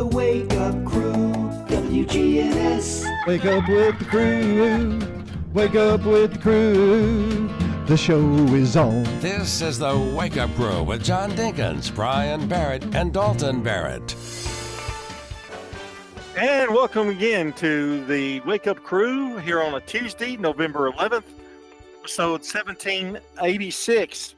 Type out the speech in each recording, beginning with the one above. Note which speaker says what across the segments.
Speaker 1: the Wake Up Crew, WGNS.
Speaker 2: Wake up with the crew. Wake up with the crew. The show is on.
Speaker 3: This is the Wake Up Crew with John Dinkins, Brian Barrett, and Dalton Barrett.
Speaker 4: And welcome again to the Wake Up Crew here on a Tuesday, November 11th, episode 1786.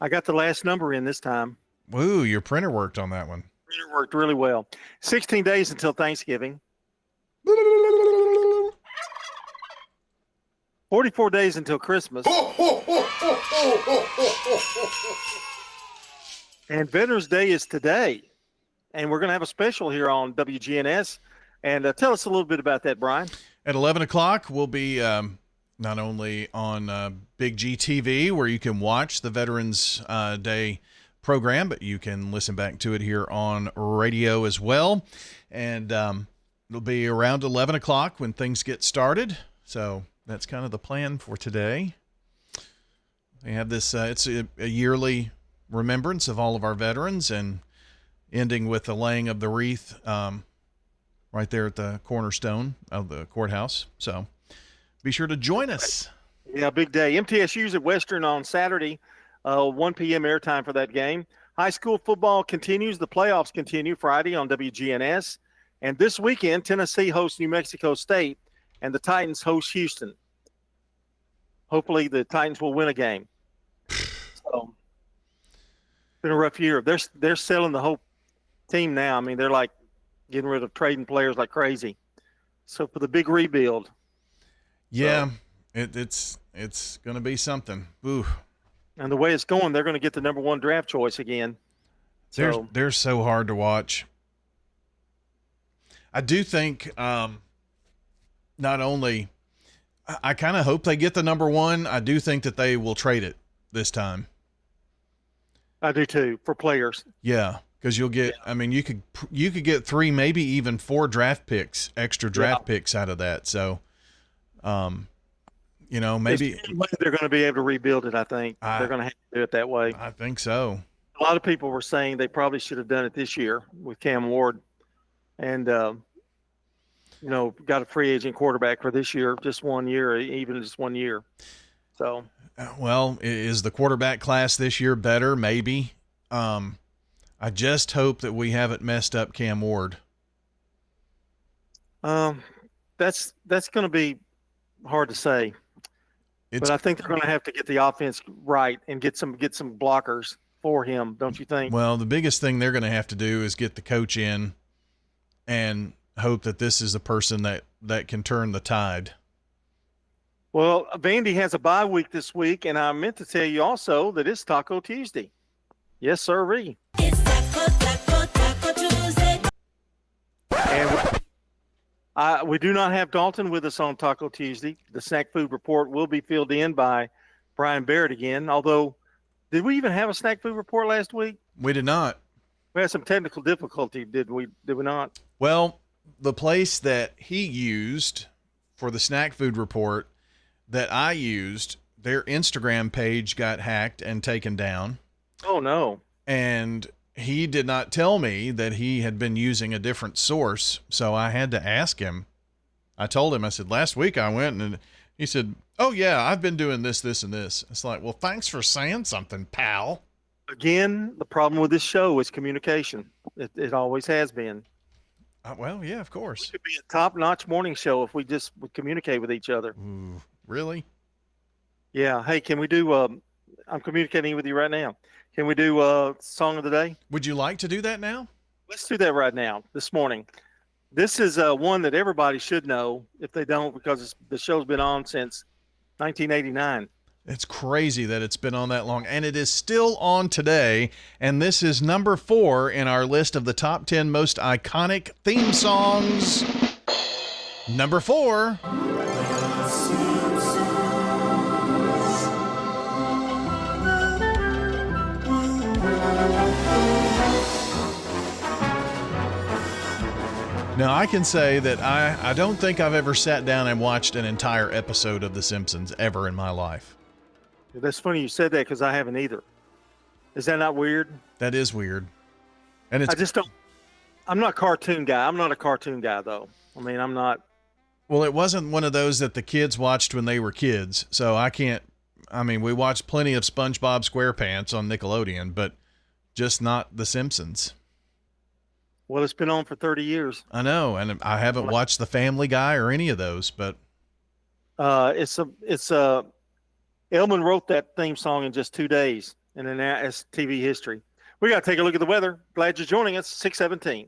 Speaker 4: I got the last number in this time.
Speaker 5: Woo, your printer worked on that one.
Speaker 4: It worked really well. 16 days until Thanksgiving. 44 days until Christmas. And Veterans Day is today. And we're going to have a special here on WGNS. And tell us a little bit about that, Brian.
Speaker 5: At 11 o'clock, we'll be not only on Big G TV, where you can watch the Veterans Day program, but you can listen back to it here on radio as well. And it'll be around 11 o'clock when things get started. So that's kind of the plan for today. We have this, it's a yearly remembrance of all of our veterans, and ending with the laying of the wreath right there at the cornerstone of the courthouse. So be sure to join us.
Speaker 4: Yeah, big day. MTSU's at Western on Saturday, 1 p.m. airtime for that game. High school football continues. The playoffs continue Friday on WGNS. And this weekend, Tennessee hosts New Mexico State, and the Titans host Houston. Hopefully the Titans will win a game. So it's been a rough year. They're selling the whole team now. I mean, they're like getting rid of trading players like crazy. So for the big rebuild.
Speaker 5: Yeah, it's going to be something. Ooh.
Speaker 4: And the way it's going, they're going to get the number one draft choice again.
Speaker 5: They're so hard to watch. I do think not only I kind of hope they get the number one, I do think that they will trade it this time.
Speaker 4: I do too, for players.
Speaker 5: Yeah, because you'll get. I mean, you could get 3, maybe even 4 draft picks, extra draft picks out of that. So, maybe
Speaker 4: they're going to be able to rebuild it. I think they're going to have to do it that way.
Speaker 5: I think so.
Speaker 4: A lot of people were saying they probably should have done it this year with Cam Ward, and got a free agent quarterback for this year, just 1 year, even just 1 year. So.
Speaker 5: Well, is the quarterback class this year better? Maybe. I just hope that we haven't messed up Cam Ward.
Speaker 4: That's going to be hard to say. But I think they're going to have to get the offense right and get some blockers for him, don't you think?
Speaker 5: Well, the biggest thing they're going to have to do is get the coach in and hope that this is the person that can turn the tide.
Speaker 4: Well, Vandy has a bye week this week, and I meant to tell you also that it's Taco Tuesday. Yes, sirree.
Speaker 6: It's Taco Tuesday.
Speaker 4: And we do not have Dalton with us on Taco Tuesday. The snack food report will be filled in by Brian Barrett again. Although, did we even have a snack food report last week?
Speaker 5: We did not.
Speaker 4: We had some technical difficulty, did we not?
Speaker 5: Well, the place that he used for the snack food report that I used, their Instagram page got hacked and taken down.
Speaker 4: Oh, no.
Speaker 5: And he did not tell me that he had been using a different source, so I had to ask him. I told him, I said, last week I went, and he said, oh, yeah, I've been doing this, this, and this. It's like, well, thanks for saying something, pal.
Speaker 4: Again, the problem with this show is communication. It always has been.
Speaker 5: Well, yeah, of course.
Speaker 4: It could be a top-notch morning show if we just would communicate with each other.
Speaker 5: Ooh, really?
Speaker 4: Yeah. Hey, can we do I'm communicating with you right now. Can we do song of the day?
Speaker 5: Would you like to do that now?
Speaker 4: Let's do that right now, this morning. This is one that everybody should know if they don't, because the show's been on since 1989.
Speaker 5: It's crazy that it's been on that long, and it is still on today, and this is number 4 in our list of the top 10 most iconic theme songs. Number 4. Now, I can say that I don't think I've ever sat down and watched an entire episode of The Simpsons ever in my life.
Speaker 4: That's funny you said that, because I haven't either. Is that not weird?
Speaker 5: That is weird. And it's,
Speaker 4: I just don't. I'm not a cartoon guy. I'm not a cartoon guy, though. I mean, I'm not.
Speaker 5: Well, it wasn't one of those that the kids watched when they were kids, so I can't. I mean, we watched plenty of SpongeBob SquarePants on Nickelodeon, but just not The Simpsons.
Speaker 4: Well, it's been on for 30 years.
Speaker 5: I know, and I haven't watched The Family Guy or any of those, but
Speaker 4: Elman wrote that theme song in just 2 days, and then it's TV history. We got to take a look at the weather. Glad you're joining us. 6:17.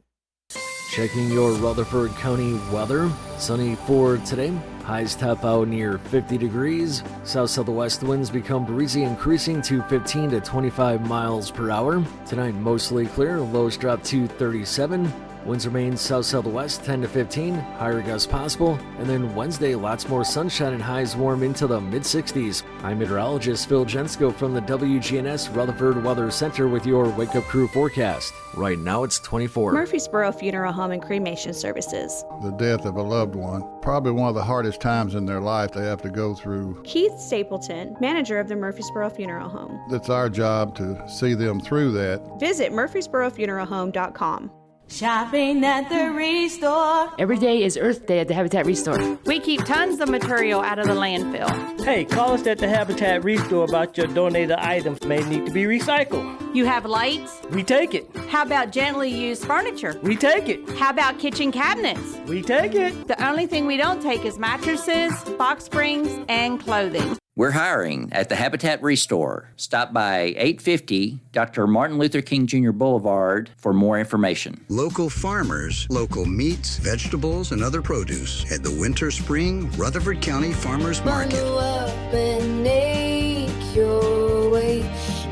Speaker 7: Checking your Rutherford County weather. Sunny for today. Highs top out near 50 degrees. South-southwest winds become breezy, increasing to 15 to 25 miles per hour. Tonight, mostly clear. Lows drop to 37. Winds remain south-southwest 10 to 15. Higher gusts possible. And then Wednesday, lots more sunshine and highs warm into the mid-60s. I'm meteorologist Phil Jensko from the WGNS Rutherford Weather Center with your Wake Up Crew forecast. Right now, it's 24.
Speaker 8: Murfreesboro Funeral Home and Cremation Services.
Speaker 2: The death of a loved one, probably one of the hardest times in their life they have to go through.
Speaker 8: Keith Stapleton, manager of the Murfreesboro Funeral Home.
Speaker 2: It's our job to see them through that.
Speaker 8: Visit murfreesborofuneralhome.com.
Speaker 6: Shopping at the Restore.
Speaker 9: Every day is Earth Day at the Habitat Restore.
Speaker 10: We keep tons of material out of the landfill.
Speaker 11: Hey, call us at the Habitat Restore about your donated items may need to be recycled.
Speaker 10: You have lights?
Speaker 11: We take it.
Speaker 10: How about gently used furniture?
Speaker 11: We take it.
Speaker 10: How about kitchen cabinets?
Speaker 11: We take it.
Speaker 10: The only thing we don't take is mattresses, box springs, and clothing.
Speaker 12: We're hiring at the Habitat Restore. Stop by 850 Dr. Martin Luther King Jr. Boulevard for more information.
Speaker 13: Local farmers, local meats, vegetables, and other produce at the Winter Spring Rutherford County Farmers Market.
Speaker 6: Bundle up and make your way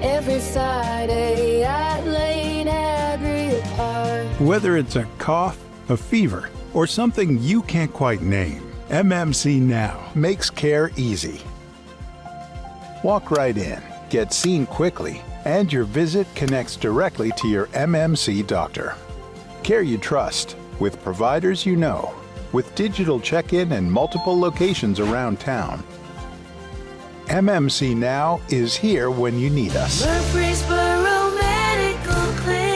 Speaker 6: every Friday at Lane Agri Park.
Speaker 14: Whether it's a cough, a fever, or something you can't quite name, MMC Now makes care easy. Walk right in, get seen quickly, and your visit connects directly to your MMC doctor. Care you trust, with providers you know, with digital check-in and multiple locations around town. MMC Now is here when you need us.
Speaker 6: Murfreesboro Medical Clinic.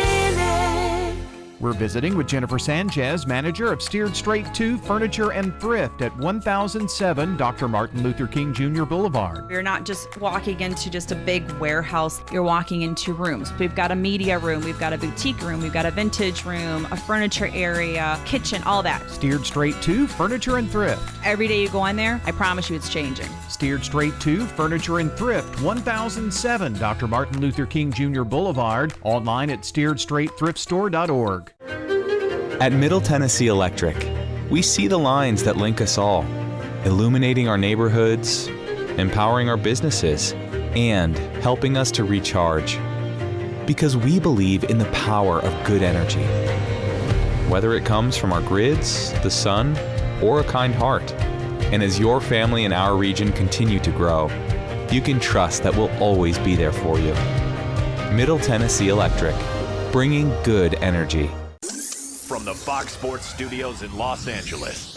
Speaker 15: We're visiting with Jennifer Sanchez, manager of Steered Straight 2 Furniture and Thrift at 1007 Dr. Martin Luther King Jr. Boulevard.
Speaker 16: You're not just walking into just a big warehouse. You're walking into rooms. We've got a media room. We've got a boutique room. We've got a vintage room, a furniture area, kitchen, all that.
Speaker 15: Steered Straight 2 Furniture and Thrift.
Speaker 16: Every day you go in there, I promise you it's changing.
Speaker 15: Steered Straight 2 Furniture and Thrift, 1007 Dr. Martin Luther King Jr. Boulevard. Online at steeredstraightthriftstore.org.
Speaker 17: At Middle Tennessee Electric, we see the lines that link us all, illuminating our neighborhoods, empowering our businesses, and helping us to recharge. Because we believe in the power of good energy. Whether it comes from our grids, the sun, or a kind heart. And as your family and our region continue to grow, you can trust that we'll always be there for you. Middle Tennessee Electric, bringing good energy.
Speaker 18: From the Fox Sports Studios in Los Angeles,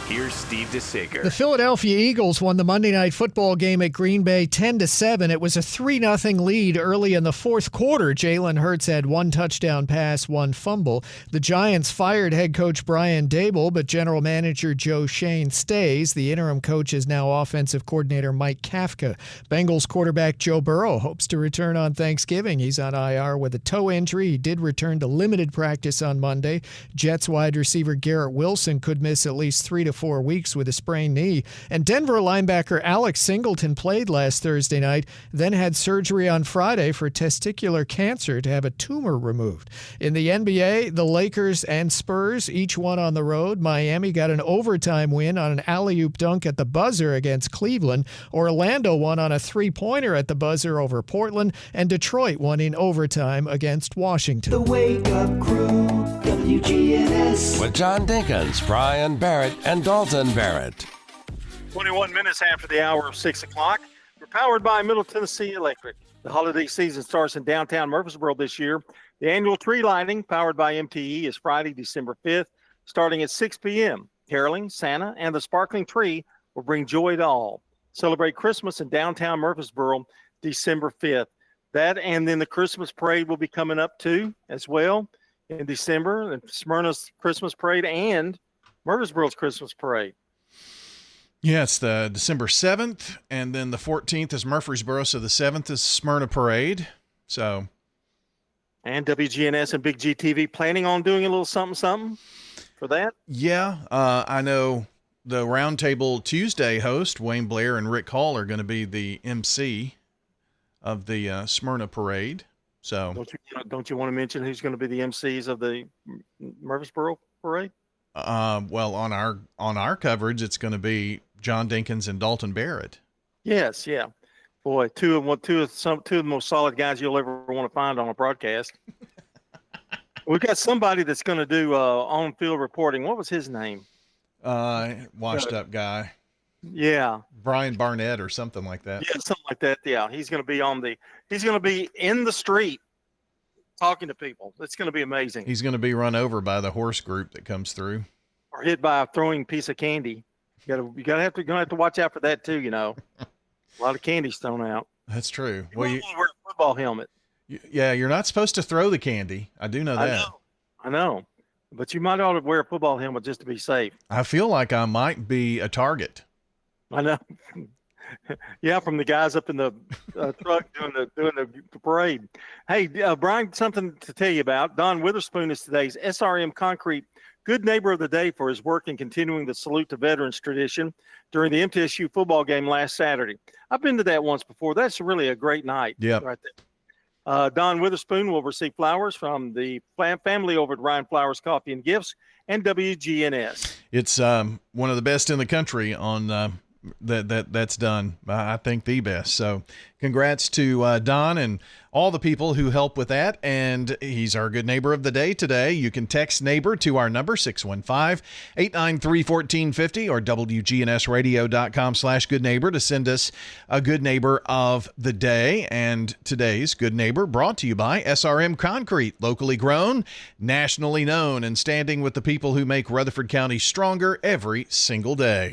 Speaker 18: here's Steve DeSager.
Speaker 19: The Philadelphia Eagles won the Monday Night Football game at Green Bay 10-7. It was a 3-0 lead early in the fourth quarter. Jalen Hurts had one touchdown pass, one fumble. The Giants fired head coach Brian Daboll, but general manager Joe Shane stays. The interim coach is now offensive coordinator Mike Kafka. Bengals quarterback Joe Burrow hopes to return on Thanksgiving. He's on IR with a toe injury. He did return to limited practice on Monday. Jets wide receiver Garrett Wilson could miss at least 3 to 4 weeks with a sprained knee. And Denver linebacker Alex Singleton played last Thursday night, then had surgery on Friday for testicular cancer to have a tumor removed. In the NBA, the Lakers and Spurs each won on the road. Miami got an overtime win on an alley-oop dunk at the buzzer against Cleveland. Orlando won on a three-pointer at the buzzer over Portland, and Detroit won in overtime against Washington.
Speaker 1: The Wake Up Crew, WGNS.
Speaker 3: With John Dinkins, Brian Barrett, and Dalton Barrett.
Speaker 4: 21 minutes after the hour of 6 o'clock. We're powered by Middle Tennessee Electric. The holiday season starts in downtown Murfreesboro this year. The annual tree lighting, powered by MTE, is Friday, December 5th, starting at 6 p.m. Caroling, Santa, and the sparkling tree will bring joy to all. Celebrate Christmas in downtown Murfreesboro, December 5th. That and then the Christmas parade will be coming up too as well. in December, Smyrna's Christmas Parade and Murfreesboro's Christmas Parade.
Speaker 5: Yeah, it's the December 7th, and then the 14th is Murfreesboro, so the 7th is Smyrna Parade. So,
Speaker 4: and WGNS and Big GTV planning on doing a little something for that?
Speaker 5: Yeah, I know the Roundtable Tuesday host, Wayne Blair and Rick Hall, are going to be the MC of the Smyrna Parade. So,
Speaker 4: don't you want to mention who's going to be the MCs of the Murfreesboro Parade?
Speaker 5: Well, on our coverage, it's going to be John Dinkins and Dalton Barrett.
Speaker 4: Yes, yeah. Boy, two of the most solid guys you'll ever want to find on a broadcast. We've got somebody that's going to do on-field reporting. What was his name?
Speaker 5: Washed-up guy.
Speaker 4: Yeah,
Speaker 5: Brian Barnett or something like that.
Speaker 4: Yeah, something like that. Yeah, he's going to be in the street talking to people. It's going to be amazing.
Speaker 5: He's going to be run over by the horse group that comes through,
Speaker 4: or hit by a throwing piece of candy. You're gonna have to watch out for that too. You know, a lot of candy's thrown out.
Speaker 5: That's true.
Speaker 4: You wear a football helmet.
Speaker 5: Yeah, you're not supposed to throw the candy. I do know that.
Speaker 4: I know, but you might ought to wear a football helmet just to be safe.
Speaker 5: I feel like I might be a target.
Speaker 4: I know. Yeah, from the guys up in the truck doing the parade. Hey, Brian, something to tell you about. Don Witherspoon is today's SRM Concrete Good Neighbor of the Day for his work in continuing the Salute to Veterans tradition during the MTSU football game last Saturday. I've been to that once before. That's really a great night.
Speaker 5: Yeah,
Speaker 4: right there. Don Witherspoon will receive flowers from the family over at Ryan Flowers Coffee and Gifts and WGNS.
Speaker 5: It's one of the best in the country on that's done. I think the best. So congrats to Don and all the people who help with that. And he's our good neighbor of the day today. You can text neighbor to our number 615-893-1450 or WGNSradio.com/good neighbor to send us a good neighbor of the day. And today's good neighbor brought to you by SRM Concrete, locally grown, nationally known, and standing with the people who make Rutherford County stronger every single day.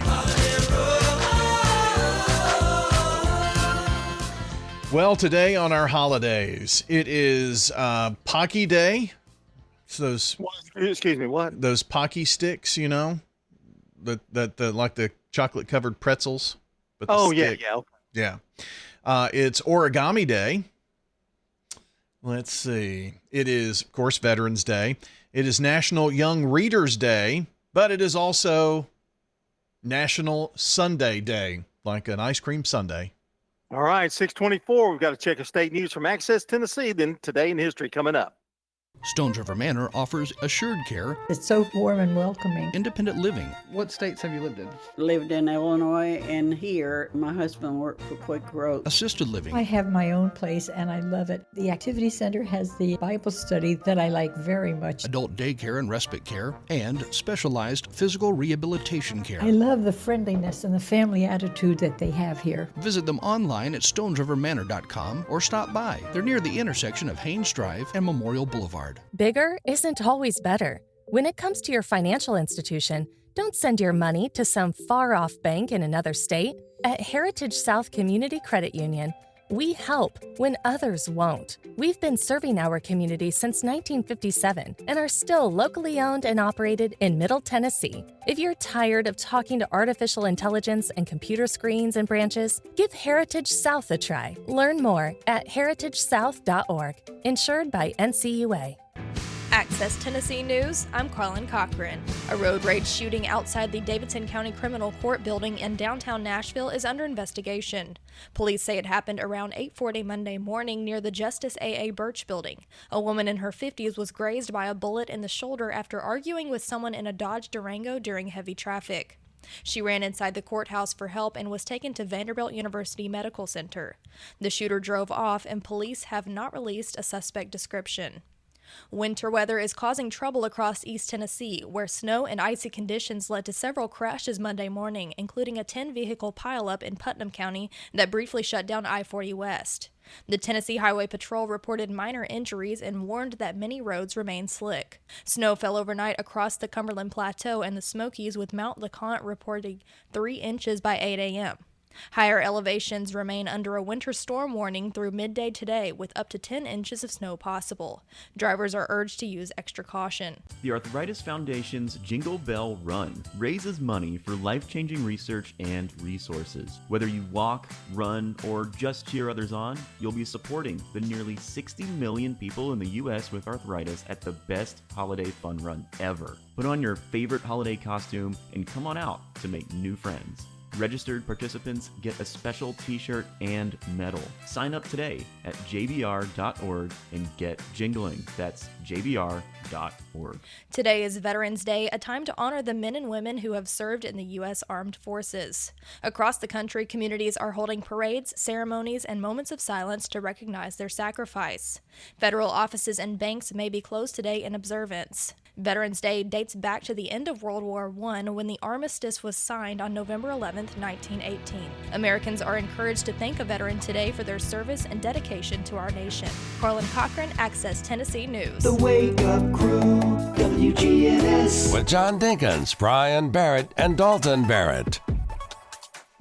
Speaker 5: Well, today on our holidays, it is Pocky Day. It's those.
Speaker 4: Excuse me, what?
Speaker 5: Those Pocky sticks, you know, that like the chocolate covered pretzels. But
Speaker 4: yeah.
Speaker 5: It's Origami Day. Let's see. It is, of course, Veterans Day. It is National Young Readers Day, but it is also National Sundae Day, like an ice cream sundae.
Speaker 4: All right, 6:24. We've got to check a state news from Access Tennessee. Then Today in History coming up.
Speaker 20: Stones River Manor offers assured care.
Speaker 21: It's so warm and welcoming.
Speaker 20: Independent living.
Speaker 22: What states have you lived in?
Speaker 23: Lived in Illinois and here. My husband worked for Quick Growth.
Speaker 20: Assisted living.
Speaker 21: I have my own place and I love it. The Activity Center has the Bible study that I like very much.
Speaker 20: Adult daycare and respite care, and specialized physical rehabilitation care.
Speaker 21: I love the friendliness and the family attitude that they have here.
Speaker 20: Visit them online at stonesrivermanor.com or stop by. They're near the intersection of Haynes Drive and Memorial Boulevard.
Speaker 24: Bigger isn't always better. When it comes to your financial institution, don't send your money to some far-off bank in another state. At Heritage South Community Credit Union, we help when others won't. We've been serving our community since 1957 and are still locally owned and operated in Middle Tennessee. If you're tired of talking to artificial intelligence and computer screens and branches, give Heritage South a try. Learn more at heritagesouth.org. Insured by NCUA.
Speaker 25: Access Tennessee News, I'm Carlin Cochran. A road rage shooting outside the Davidson County Criminal Court building in downtown Nashville is under investigation. Police say it happened around 8:40 Monday morning near the Justice A.A. Birch building. A woman in her 50s was grazed by a bullet in the shoulder after arguing with someone in a Dodge Durango during heavy traffic. She ran inside the courthouse for help and was taken to Vanderbilt University Medical Center. The shooter drove off, and police have not released a suspect description. Winter weather is causing trouble across East Tennessee, where snow and icy conditions led to several crashes Monday morning, including a 10-vehicle pileup in Putnam County that briefly shut down I-40 West. The Tennessee Highway Patrol reported minor injuries and warned that many roads remain slick. Snow fell overnight across the Cumberland Plateau and the Smokies, with Mount LeConte reporting 3 inches by 8 a.m. Higher elevations remain under a winter storm warning through midday today, with up to 10 inches of snow possible. Drivers are urged to use extra caution.
Speaker 2: The Arthritis Foundation's Jingle Bell Run raises money for life-changing research and resources. Whether you walk, run, or just cheer others on, you'll be supporting the nearly 60 million people in the U.S. with arthritis at the best holiday fun run ever. Put on your favorite holiday costume and come on out to make new friends. Registered participants get a special t-shirt and medal. Sign up today at jbr.org and get jingling. That's jbr.org.
Speaker 25: Today is Veterans Day, a time to honor the men and women who have served in the U.S. Armed Forces. Across the country, communities are holding parades, ceremonies, and moments of silence to recognize their sacrifice. Federal offices and banks may be closed today in observance. Veterans Day dates back to the end of World War I, when the armistice was signed on November 11, 1918. Americans are encouraged to thank a veteran today for their service and dedication to our nation. Carlin Cochran, Access Tennessee News.
Speaker 1: The Wake Up Crew, WGNS.
Speaker 3: With John Dinkins, Brian Barrett, and Dalton Barrett.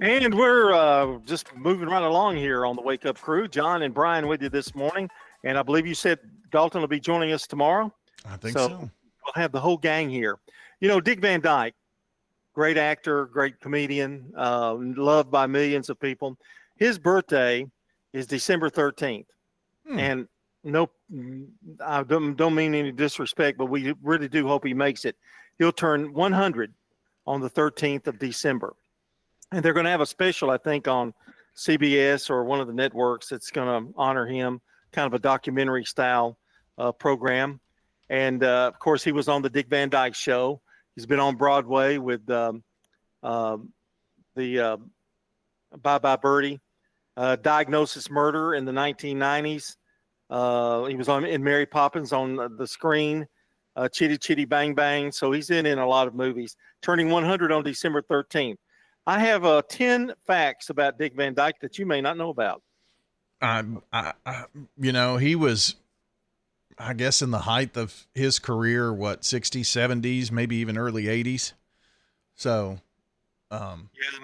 Speaker 4: And we're just moving right along here on the Wake Up Crew. John and Brian with you this morning. And I believe you said Dalton will be joining us tomorrow.
Speaker 5: I think so.
Speaker 4: We'll have the whole gang here. You know, Dick Van Dyke, great actor, great comedian, loved by millions of people. His birthday is December 13th. And no, I don't mean any disrespect, but we really do hope he makes it. He'll turn 100 on the 13th of December. And they're going to have a special, I think, on CBS or one of the networks that's going to honor him, kind of a documentary style program. And of course, he was on the Dick Van Dyke Show. He's been on Broadway with the Bye Bye Birdie, Diagnosis Murder in the 1990s. He was in Mary Poppins on the screen, Chitty Chitty Bang Bang. So he's in a lot of movies. Turning 100 on December 13th. I have 10 facts about Dick Van Dyke that you may not know about.
Speaker 5: He was, I guess, in the height of his career, 60s, 70s, maybe even early 80s. So,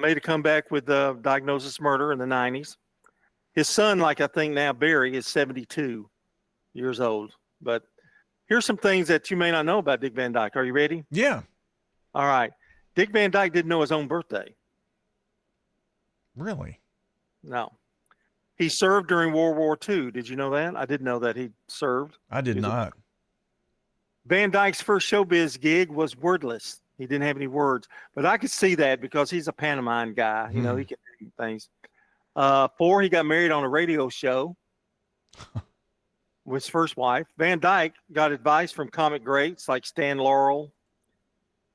Speaker 4: made a comeback with Diagnosis Murder in the 90s. His son, I think now Barry, is 72 years old. But here's some things that you may not know about Dick Van Dyke. Are you ready?
Speaker 5: Yeah.
Speaker 4: All right. Dick Van Dyke didn't know his own birthday.
Speaker 5: Really?
Speaker 4: No. He served during World War II. Did you know that? I didn't know that he served.
Speaker 5: I did not.
Speaker 4: Van Dyke's first showbiz gig was wordless. He didn't have any words. But I could see that because he's a pantomime guy. You know, he can do things. 4, he got married on a radio show with his first wife. Van Dyke got advice from comic greats like Stan Laurel.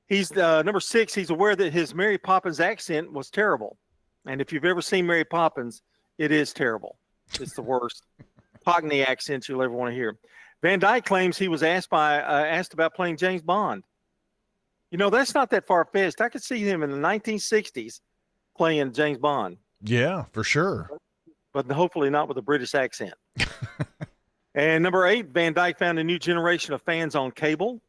Speaker 4: He's number 6. He's aware that his Mary Poppins accent was terrible. And if you've ever seen Mary Poppins, it is terrible. It's the worst Cockney accent you'll ever want to hear. Van Dyke claims he was asked about playing James Bond. You know, that's not that far-fetched. I could see him in the 1960s playing James Bond.
Speaker 5: Yeah, for sure.
Speaker 4: But hopefully not with a British accent. And number 8, Van Dyke found a new generation of fans on cable.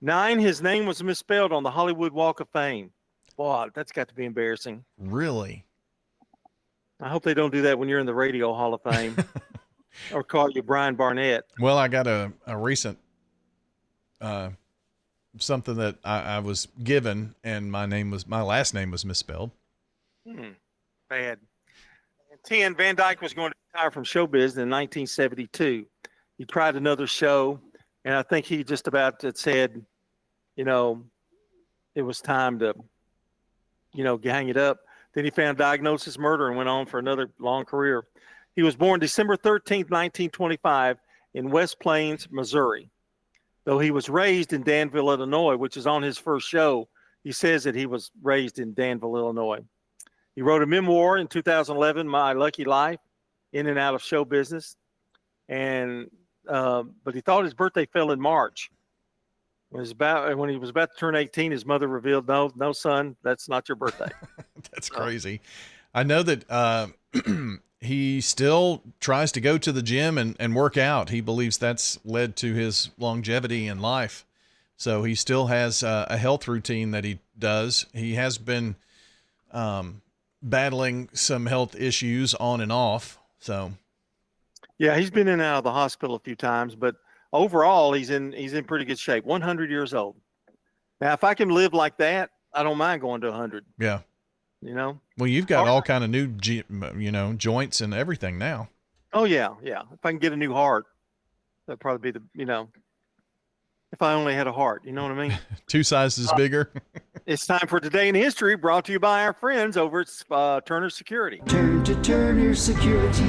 Speaker 4: 9, his name was misspelled on the Hollywood Walk of Fame. Boy, that's got to be embarrassing.
Speaker 5: Really?
Speaker 4: I hope they don't do that when you're in the Radio Hall of Fame or call you Brian Barnett.
Speaker 5: Well, I got a recent something that I was given, and my last name was misspelled.
Speaker 4: Bad. 10, Van Dyke was going to retire from showbiz in 1972. He tried another show, and I think he just about said, it was time to, hang it up. Then he found Diagnosis Murder and went on for another long career. He was born December 13th, 1925 in West Plains, Missouri. Though he was raised in Danville, Illinois, which is on his first show, he says that he was raised in Danville, Illinois. He wrote a memoir in 2011, My Lucky Life, in and out of show business. And but he thought his birthday fell in March. When he was about to turn 18, his mother revealed, no, son, that's not your birthday.
Speaker 5: That's crazy. I know that he still tries to go to the gym and work out. He believes that's led to his longevity in life. So he still has a health routine that he does. He has been battling some health issues on and off. So,
Speaker 4: yeah, he's been in and out of the hospital a few times, but overall, he's in pretty good shape. 100 years old. Now, if I can live like that, I don't mind going to 100.
Speaker 5: Yeah.
Speaker 4: You know.
Speaker 5: Well, you've got all kind of new, joints and everything now.
Speaker 4: Oh yeah. If I can get a new heart, that'd probably be if I only had a heart, you know what I mean?
Speaker 5: 2 sizes bigger.
Speaker 4: It's time for Today in History, brought to you by our friends over at Turner Security.
Speaker 1: Turn to Turner Security.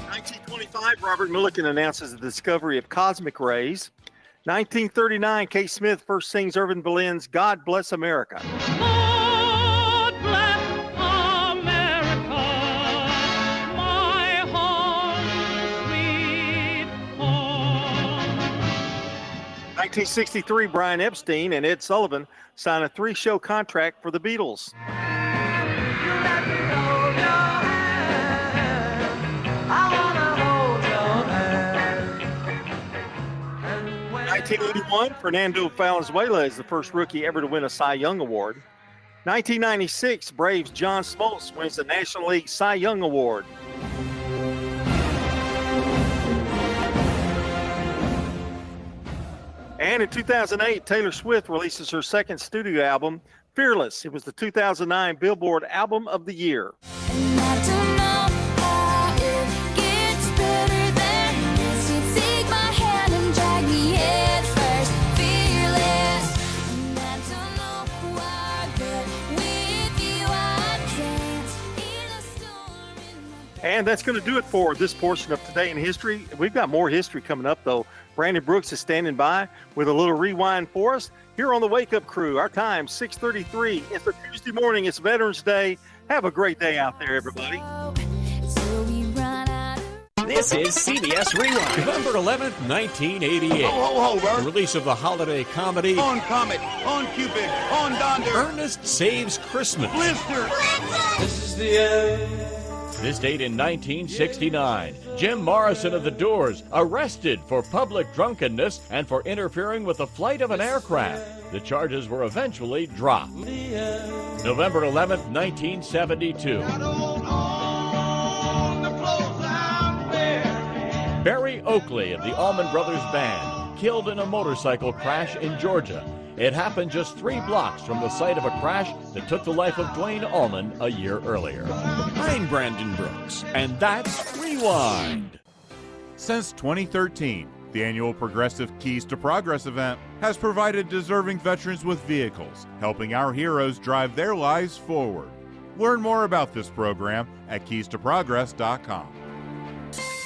Speaker 4: 1925, Robert Millikan announces the discovery of cosmic rays. 1939, Kate Smith first sings Irving Berlin's God Bless America.
Speaker 6: God bless America, my home, sweet home.
Speaker 4: 1963, Brian Epstein and Ed Sullivan sign a 3-show contract for the Beatles. 1981, Fernando Valenzuela is the first rookie ever to win a Cy Young Award. 1996, Braves' John Smoltz wins the National League Cy Young Award. And in 2008, Taylor Swift releases her second studio album, Fearless. It was the 2009 Billboard Album of the Year. And that's going to do it for this portion of Today in History. We've got more history coming up, though. Brandon Brooks is standing by with a little rewind for us here on the Wake Up Crew. Our time, 6:33. It's a Tuesday morning. It's Veterans Day. Have a great day out there, everybody.
Speaker 7: This is CBS Rewind. November 11th, 1988.
Speaker 8: Ho, Bert.
Speaker 7: The release of the holiday comedy
Speaker 8: On Comet, on Cupid, on Donder.
Speaker 7: Ernest Saves Christmas.
Speaker 8: Blister.
Speaker 7: This is the end. This date in 1969, Jim Morrison of The Doors arrested for public drunkenness and for interfering with the flight of an aircraft. The charges were eventually dropped. November 11th, 1972. Barry Oakley of the Allman Brothers Band killed in a motorcycle crash in Georgia. It happened just 3 blocks from the site of a crash that took the life of Dwayne Allman a year earlier. I'm Brandon Brooks, and that's Rewind.
Speaker 9: Since 2013, the annual Progressive Keys to Progress event has provided deserving veterans with vehicles, helping our heroes drive their lives forward. Learn more about this program at keystoprogress.com.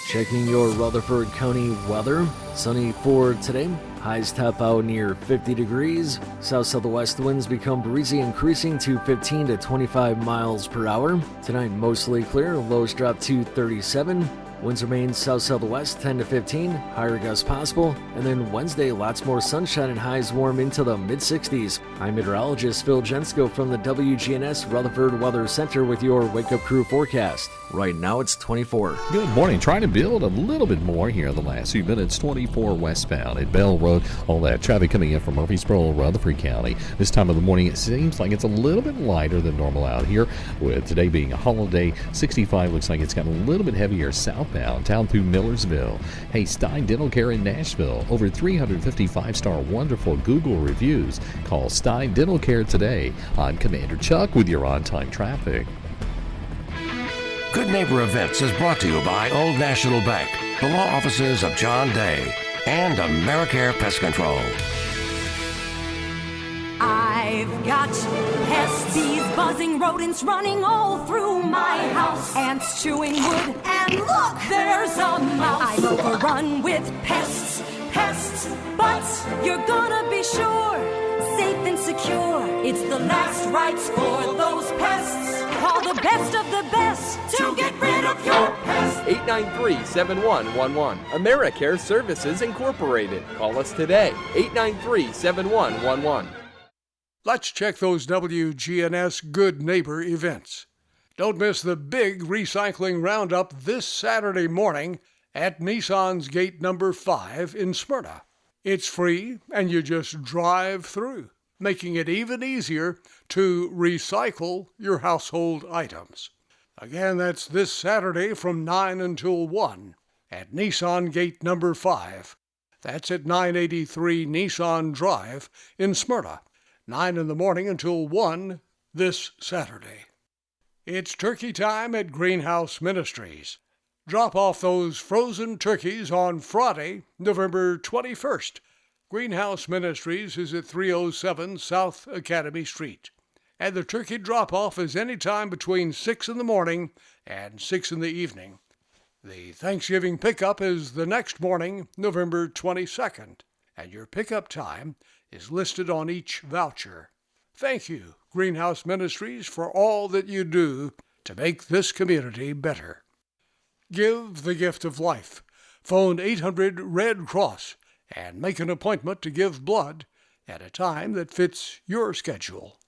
Speaker 11: Checking your Rutherford County weather. Sunny for today. Highs top out near 50 degrees. South-southwest winds become breezy, increasing to 15 to 25 miles per hour. Tonight, mostly clear. Lows drop to 37. Winds remain south-southwest 10 to 15. Higher gusts possible. And then Wednesday, lots more sunshine and highs warm into the mid-60s. I'm meteorologist Phil Jensko from the WGNS Rutherford Weather Center with your Wake Up Crew forecast. Right now it's 24.
Speaker 22: Good morning. Trying to build a little bit more here in the last few minutes. 24 westbound at Bell Road. All that traffic coming in from Murfreesboro, Rutherford County. This time of the morning, it seems like it's a little bit lighter than normal out here. With today being a holiday, 65 looks like it's got a little bit heavier southbound, down through Millersville. Hey, Stein Dental Care in Nashville. Over 350 5-star wonderful Google reviews. Call Stein Dental Care today. I'm Commander Chuck with your on-time traffic.
Speaker 3: Good Neighbor Events is brought to you by Old National Bank, the law offices of John Day, and AmeriCare Pest Control.
Speaker 6: I've got pests, bees, buzzing rodents running all through my house. Ants chewing wood, and look, there's a mouse. I'm overrun with pests, but you're gonna be sure, safe and secure. It's the last rites for those pests. Call the best of the best to get rid of your pests.
Speaker 26: 893-7111. AmeriCare Services Incorporated. Call us today. 893-7111.
Speaker 27: Let's check those WGNS Good Neighbor events. Don't miss the big recycling roundup this Saturday morning at Nissan's gate number 5 in Smyrna. It's free and you just drive through. making it even easier to recycle your household items. Again, that's this Saturday from 9 until 1 at Nissan Gate number 5. That's at 983 Nissan Drive in Smyrna. 9 in the morning until 1 this Saturday. It's turkey time at Greenhouse Ministries. Drop off those frozen turkeys on Friday, November 21st. Greenhouse Ministries is at 307 South Academy Street. And the turkey drop-off is any time between 6 in the morning and 6 in the evening. The Thanksgiving pickup is the next morning, November 22nd, and your pickup time is listed on each voucher. Thank you, Greenhouse Ministries, for all that you do to make this community better. Give the gift of life. Phone 800 Red Cross and make an appointment to give blood at a time that fits your schedule.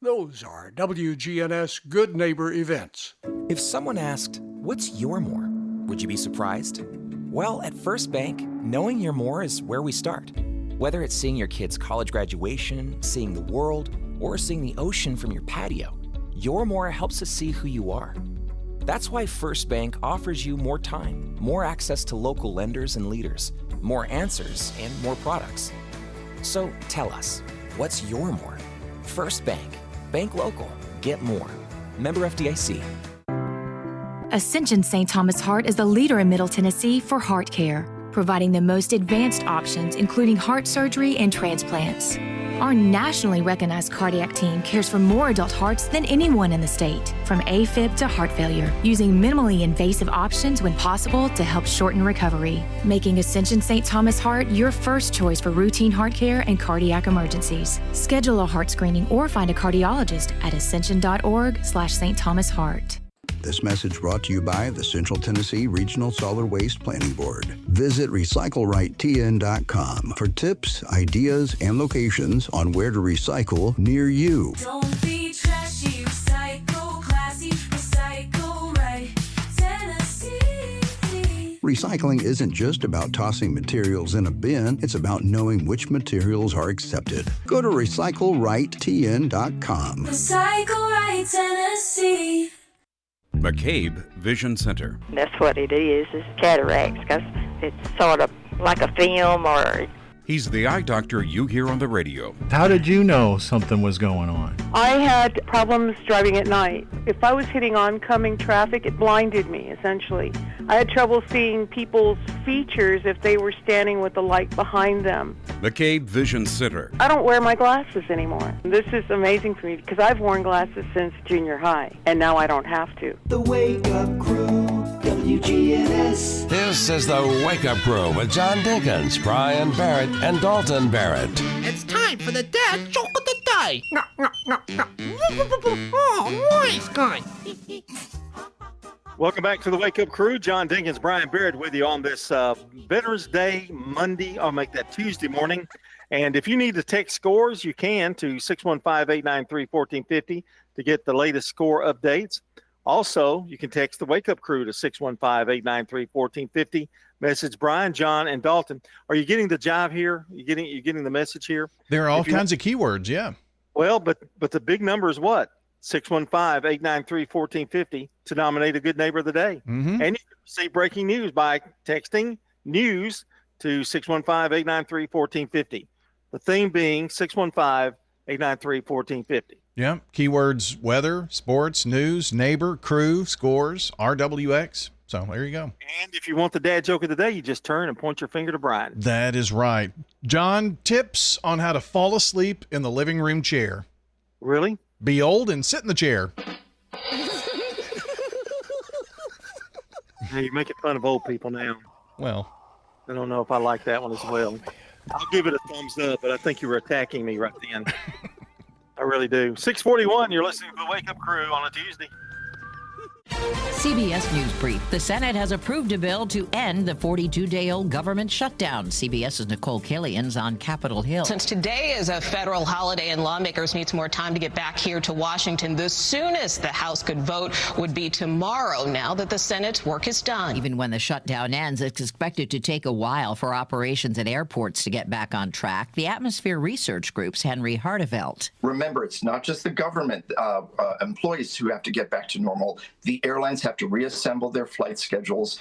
Speaker 27: Those are WGNS Good Neighbor events.
Speaker 10: If someone asked, "What's your more?" would you be surprised? Well, at First Bank, knowing your more is where we start. Whether it's seeing your kid's college graduation, seeing the world, or seeing the ocean from your patio, your more helps us see who you are. That's why First Bank offers you more time, more access to local lenders and leaders, more answers, and more products. So tell us, what's your more? First Bank. Bank local. Get more. Member FDIC.
Speaker 12: Ascension St. Thomas Heart is the leader in Middle Tennessee for heart care, providing the most advanced options, including heart surgery and transplants. Our nationally recognized cardiac team cares for more adult hearts than anyone in the state, from AFib to heart failure, using minimally invasive options when possible to help shorten recovery, making Ascension St. Thomas Heart your first choice for routine heart care and cardiac emergencies. Schedule a heart screening or find a cardiologist at ascension.org/St. Thomas Heart.
Speaker 13: This message brought to you by the Central Tennessee Regional Solid Waste Planning Board. Visit RecycleRightTN.com for tips, ideas, and locations on where to recycle near you.
Speaker 6: Don't be trashy, recycle classy, recycle right, Tennessee.
Speaker 13: Recycling isn't just about tossing materials in a bin, it's about knowing which materials are accepted. Go to RecycleRightTN.com.
Speaker 6: Recycle right, Tennessee.
Speaker 14: McCabe Vision Center.
Speaker 15: That's what it is cataracts, because it's sort of like a film or...
Speaker 14: He's the eye doctor you hear on the radio.
Speaker 16: How did you know something was going on?
Speaker 17: I had problems driving at night. If I was hitting oncoming traffic, it blinded me, essentially. I had trouble seeing people's features if they were standing with the light behind them.
Speaker 14: McCabe Vision Center.
Speaker 17: I don't wear my glasses anymore. This is amazing for me because I've worn glasses since junior high, and now I don't have to.
Speaker 1: The Wake Up Crew, WGNS.
Speaker 3: This is the Wake Up Crew with John Dinkins, Brian Barrett, and Dalton Barrett.
Speaker 28: It's time for the dad joke of the day. Oh, nice guy.
Speaker 4: Welcome back to the Wake Up Crew. John Dinkins, Brian Barrett with you on this Veterans Day Monday. I'll make that Tuesday morning. And if you need to text scores, you can to 615-893-1450 to get the latest score updates. Also, you can text the Wake Up Crew to 615-893-1450. Message Brian, John, and Dalton. Are you getting the jive here? You getting the message here?
Speaker 5: There are all kinds of keywords, yeah.
Speaker 4: Well, but the big number is what? 615-893-1450 to nominate a good neighbor of the day.
Speaker 5: Mm-hmm.
Speaker 4: And you can receive breaking news by texting news to 615-893-1450. The theme being 615-893-1450.
Speaker 5: Yeah. Keywords: weather, sports, news, neighbor, crew, scores, RWX. So there you go.
Speaker 4: And if you want the dad joke of the day, you just turn and point your finger to Brian.
Speaker 5: That is right. John, tips on how to fall asleep in the living room chair.
Speaker 4: Really?
Speaker 5: Be old and sit in the chair.
Speaker 4: Hey, you're making fun of old people now.
Speaker 5: Well,
Speaker 4: I don't know if I like that one as well. I'll give it a thumbs up, but I think you were attacking me right then. I really do. 641, you're listening to the Wake Up Crew on a Tuesday.
Speaker 2: CBS News Brief. The Senate has approved a bill to end the 42-day-old government shutdown. CBS's Nicole Killian's on Capitol Hill.
Speaker 18: Since today is a federal holiday and lawmakers need some more time to get back here to Washington, the soonest the House could vote would be tomorrow now that the Senate's work is done.
Speaker 2: Even when the shutdown ends, it's expected to take a while for operations at airports to get back on track. The Atmosphere Research Group's Henry Hardevelt.
Speaker 19: Remember, it's not just the government employees who have to get back to normal. The airlines have to reassemble their flight schedules.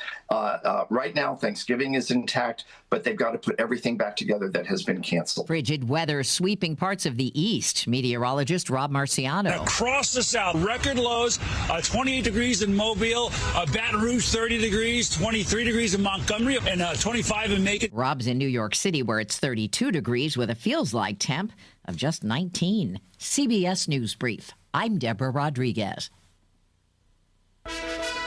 Speaker 19: Right now, Thanksgiving is intact, but they've got to put everything back together that has been canceled.
Speaker 2: Frigid weather sweeping parts of the east. Meteorologist Rob Marciano.
Speaker 20: Across the south, record lows, 28 degrees in Mobile, Baton Rouge 30 degrees, 23 degrees in Montgomery, and 25 in Macon.
Speaker 2: Rob's in New York City, where it's 32 degrees with a feels-like temp of just 19. CBS News Brief. I'm Deborah Rodriguez.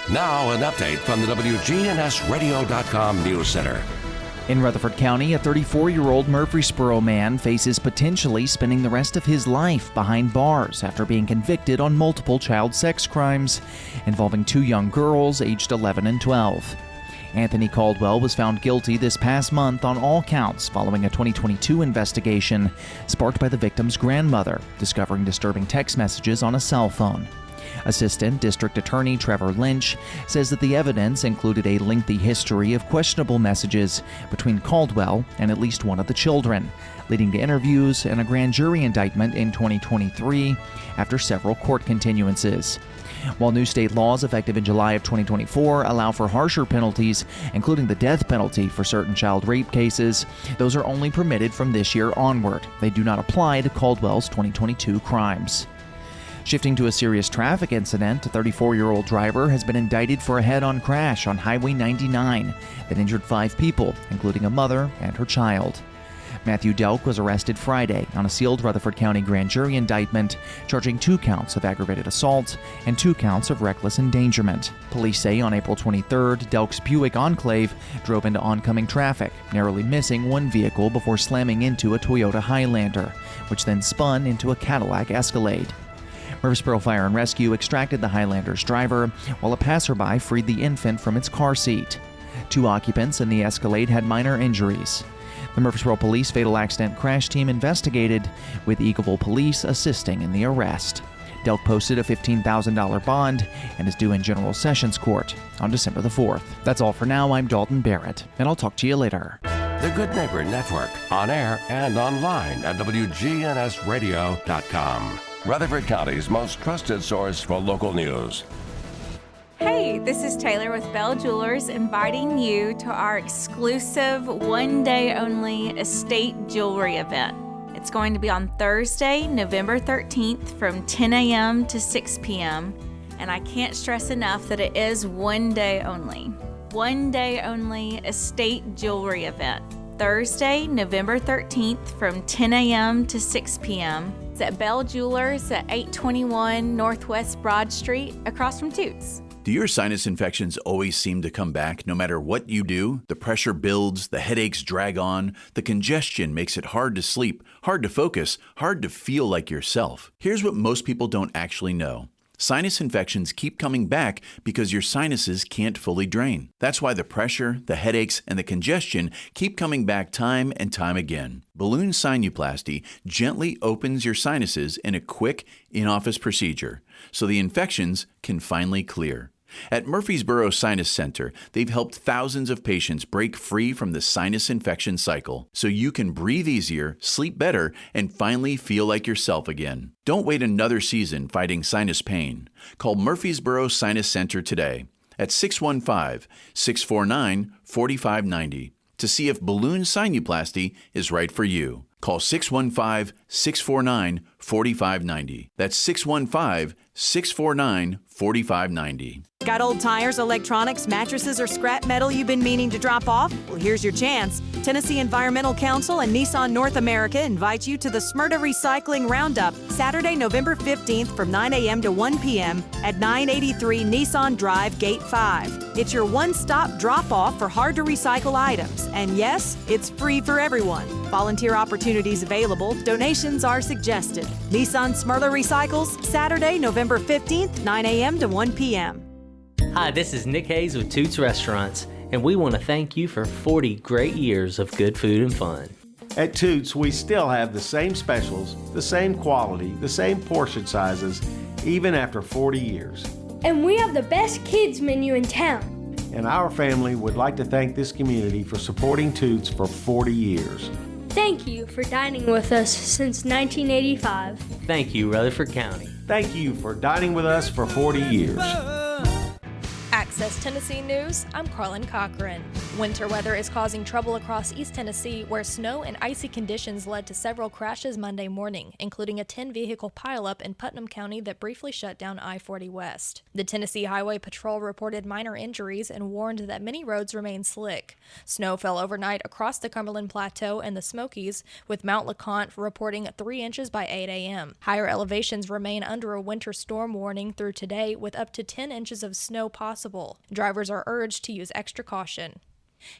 Speaker 3: Now an update from the WGNSradio.com News Center.
Speaker 21: In Rutherford County, a 34-year-old Murfreesboro man faces potentially spending the rest of his life behind bars after being convicted on multiple child sex crimes involving 2 young girls aged 11 and 12. Anthony Caldwell was found guilty this past month on all counts following a 2022 investigation sparked by the victim's grandmother discovering disturbing text messages on a cell phone. Assistant District Attorney Trevor Lynch says that the evidence included a lengthy history of questionable messages between Caldwell and at least one of the children, leading to interviews and a grand jury indictment in 2023 after several court continuances. While new state laws effective in July of 2024 allow for harsher penalties, including the death penalty for certain child rape cases, those are only permitted from this year onward. They do not apply to Caldwell's 2022 crimes. Shifting to a serious traffic incident, a 34-year-old driver has been indicted for a head-on crash on Highway 99 that injured 5 people, including a mother and her child. Matthew Delk was arrested Friday on a sealed Rutherford County grand jury indictment, charging 2 counts of aggravated assault and 2 counts of reckless endangerment. Police say on April 23rd, Delk's Buick Enclave drove into oncoming traffic, narrowly missing one vehicle before slamming into a Toyota Highlander, which then spun into a Cadillac Escalade. Murfreesboro Fire and Rescue extracted the Highlander's driver, while a passerby freed the infant from its car seat. 2 occupants in the Escalade had minor injuries. The Murfreesboro Police Fatal Accident Crash Team investigated, with Eagleville Police assisting in the arrest. Delk posted a $15,000 bond and is due in General Sessions Court on December the 4th. That's all for now. I'm Dalton Barrett, and I'll talk to you later.
Speaker 3: The Good Neighbor Network, on air and online at WGNSradio.com. Rutherford County's most trusted source for local news.
Speaker 23: Hey, this is Taylor with Bell Jewelers inviting you to our exclusive one-day-only estate jewelry event. It's going to be on Thursday, November 13th from 10 a.m. to 6 p.m. And I can't stress enough that it is one day only. One day only estate jewelry event. Thursday, November 13th from 10 a.m. to 6 p.m. It's at Bell Jewelers at 821 Northwest Broad Street, across from Toots.
Speaker 24: Do your sinus infections always seem to come back no matter what you do? The pressure builds, the headaches drag on, the congestion makes it hard to sleep, hard to focus, hard to feel like yourself. Here's what most people don't actually know. Sinus infections keep coming back because your sinuses can't fully drain. That's why the pressure, the headaches, and the congestion keep coming back time and time again. Balloon sinuplasty gently opens your sinuses in a quick, in-office procedure, so the infections can finally clear. At Murfreesboro Sinus Center, they've helped thousands of patients break free from the sinus infection cycle, so you can breathe easier, sleep better, and finally feel like yourself again. Don't wait another season fighting sinus pain. Call Murfreesboro Sinus Center today at 615-649-4590 to see if balloon sinuplasty is right for you. Call 615-649-4590. That's 615-649-4590.
Speaker 25: Got old tires, electronics, mattresses, or scrap metal you've been meaning to drop off? Well, here's your chance. Tennessee Environmental Council and Nissan North America invite you to the Smyrna Recycling Roundup, Saturday, November 15th from 9 a.m. to 1 p.m. at 983 Nissan Drive, Gate 5. It's your one-stop drop-off for hard-to-recycle items. And yes, it's free for everyone. Volunteer opportunities available. Donations are suggested. Nissan Smyrna Recycles, Saturday, November 15th, 9 a.m. to 1 p.m.
Speaker 7: Hi, this is Nick Hayes with Toots Restaurants, and we want to thank you for 40 great years of good food and fun.
Speaker 8: At Toots, we still have the same specials, the same quality, the same portion sizes, even after 40 years.
Speaker 9: And we have the best kids menu in town.
Speaker 8: And our family would like to thank this community for supporting Toots for 40 years.
Speaker 9: Thank you for dining with us since 1985.
Speaker 7: Thank you, Rutherford County.
Speaker 8: Thank you for dining with us for 40 years.
Speaker 10: Access Tennessee News, I'm Carlin Cochran. Winter weather is causing trouble across East Tennessee, where snow and icy conditions led to several crashes Monday morning, including a 10-vehicle pileup in Putnam County that briefly shut down I-40 West. The Tennessee Highway Patrol reported minor injuries and warned that many roads remain slick. Snow fell overnight across the Cumberland Plateau and the Smokies, with Mount LeConte reporting 3 inches by 8 a.m. Higher elevations remain under a winter storm warning through today, with up to 10 inches of snow possible. Drivers are urged to use extra caution.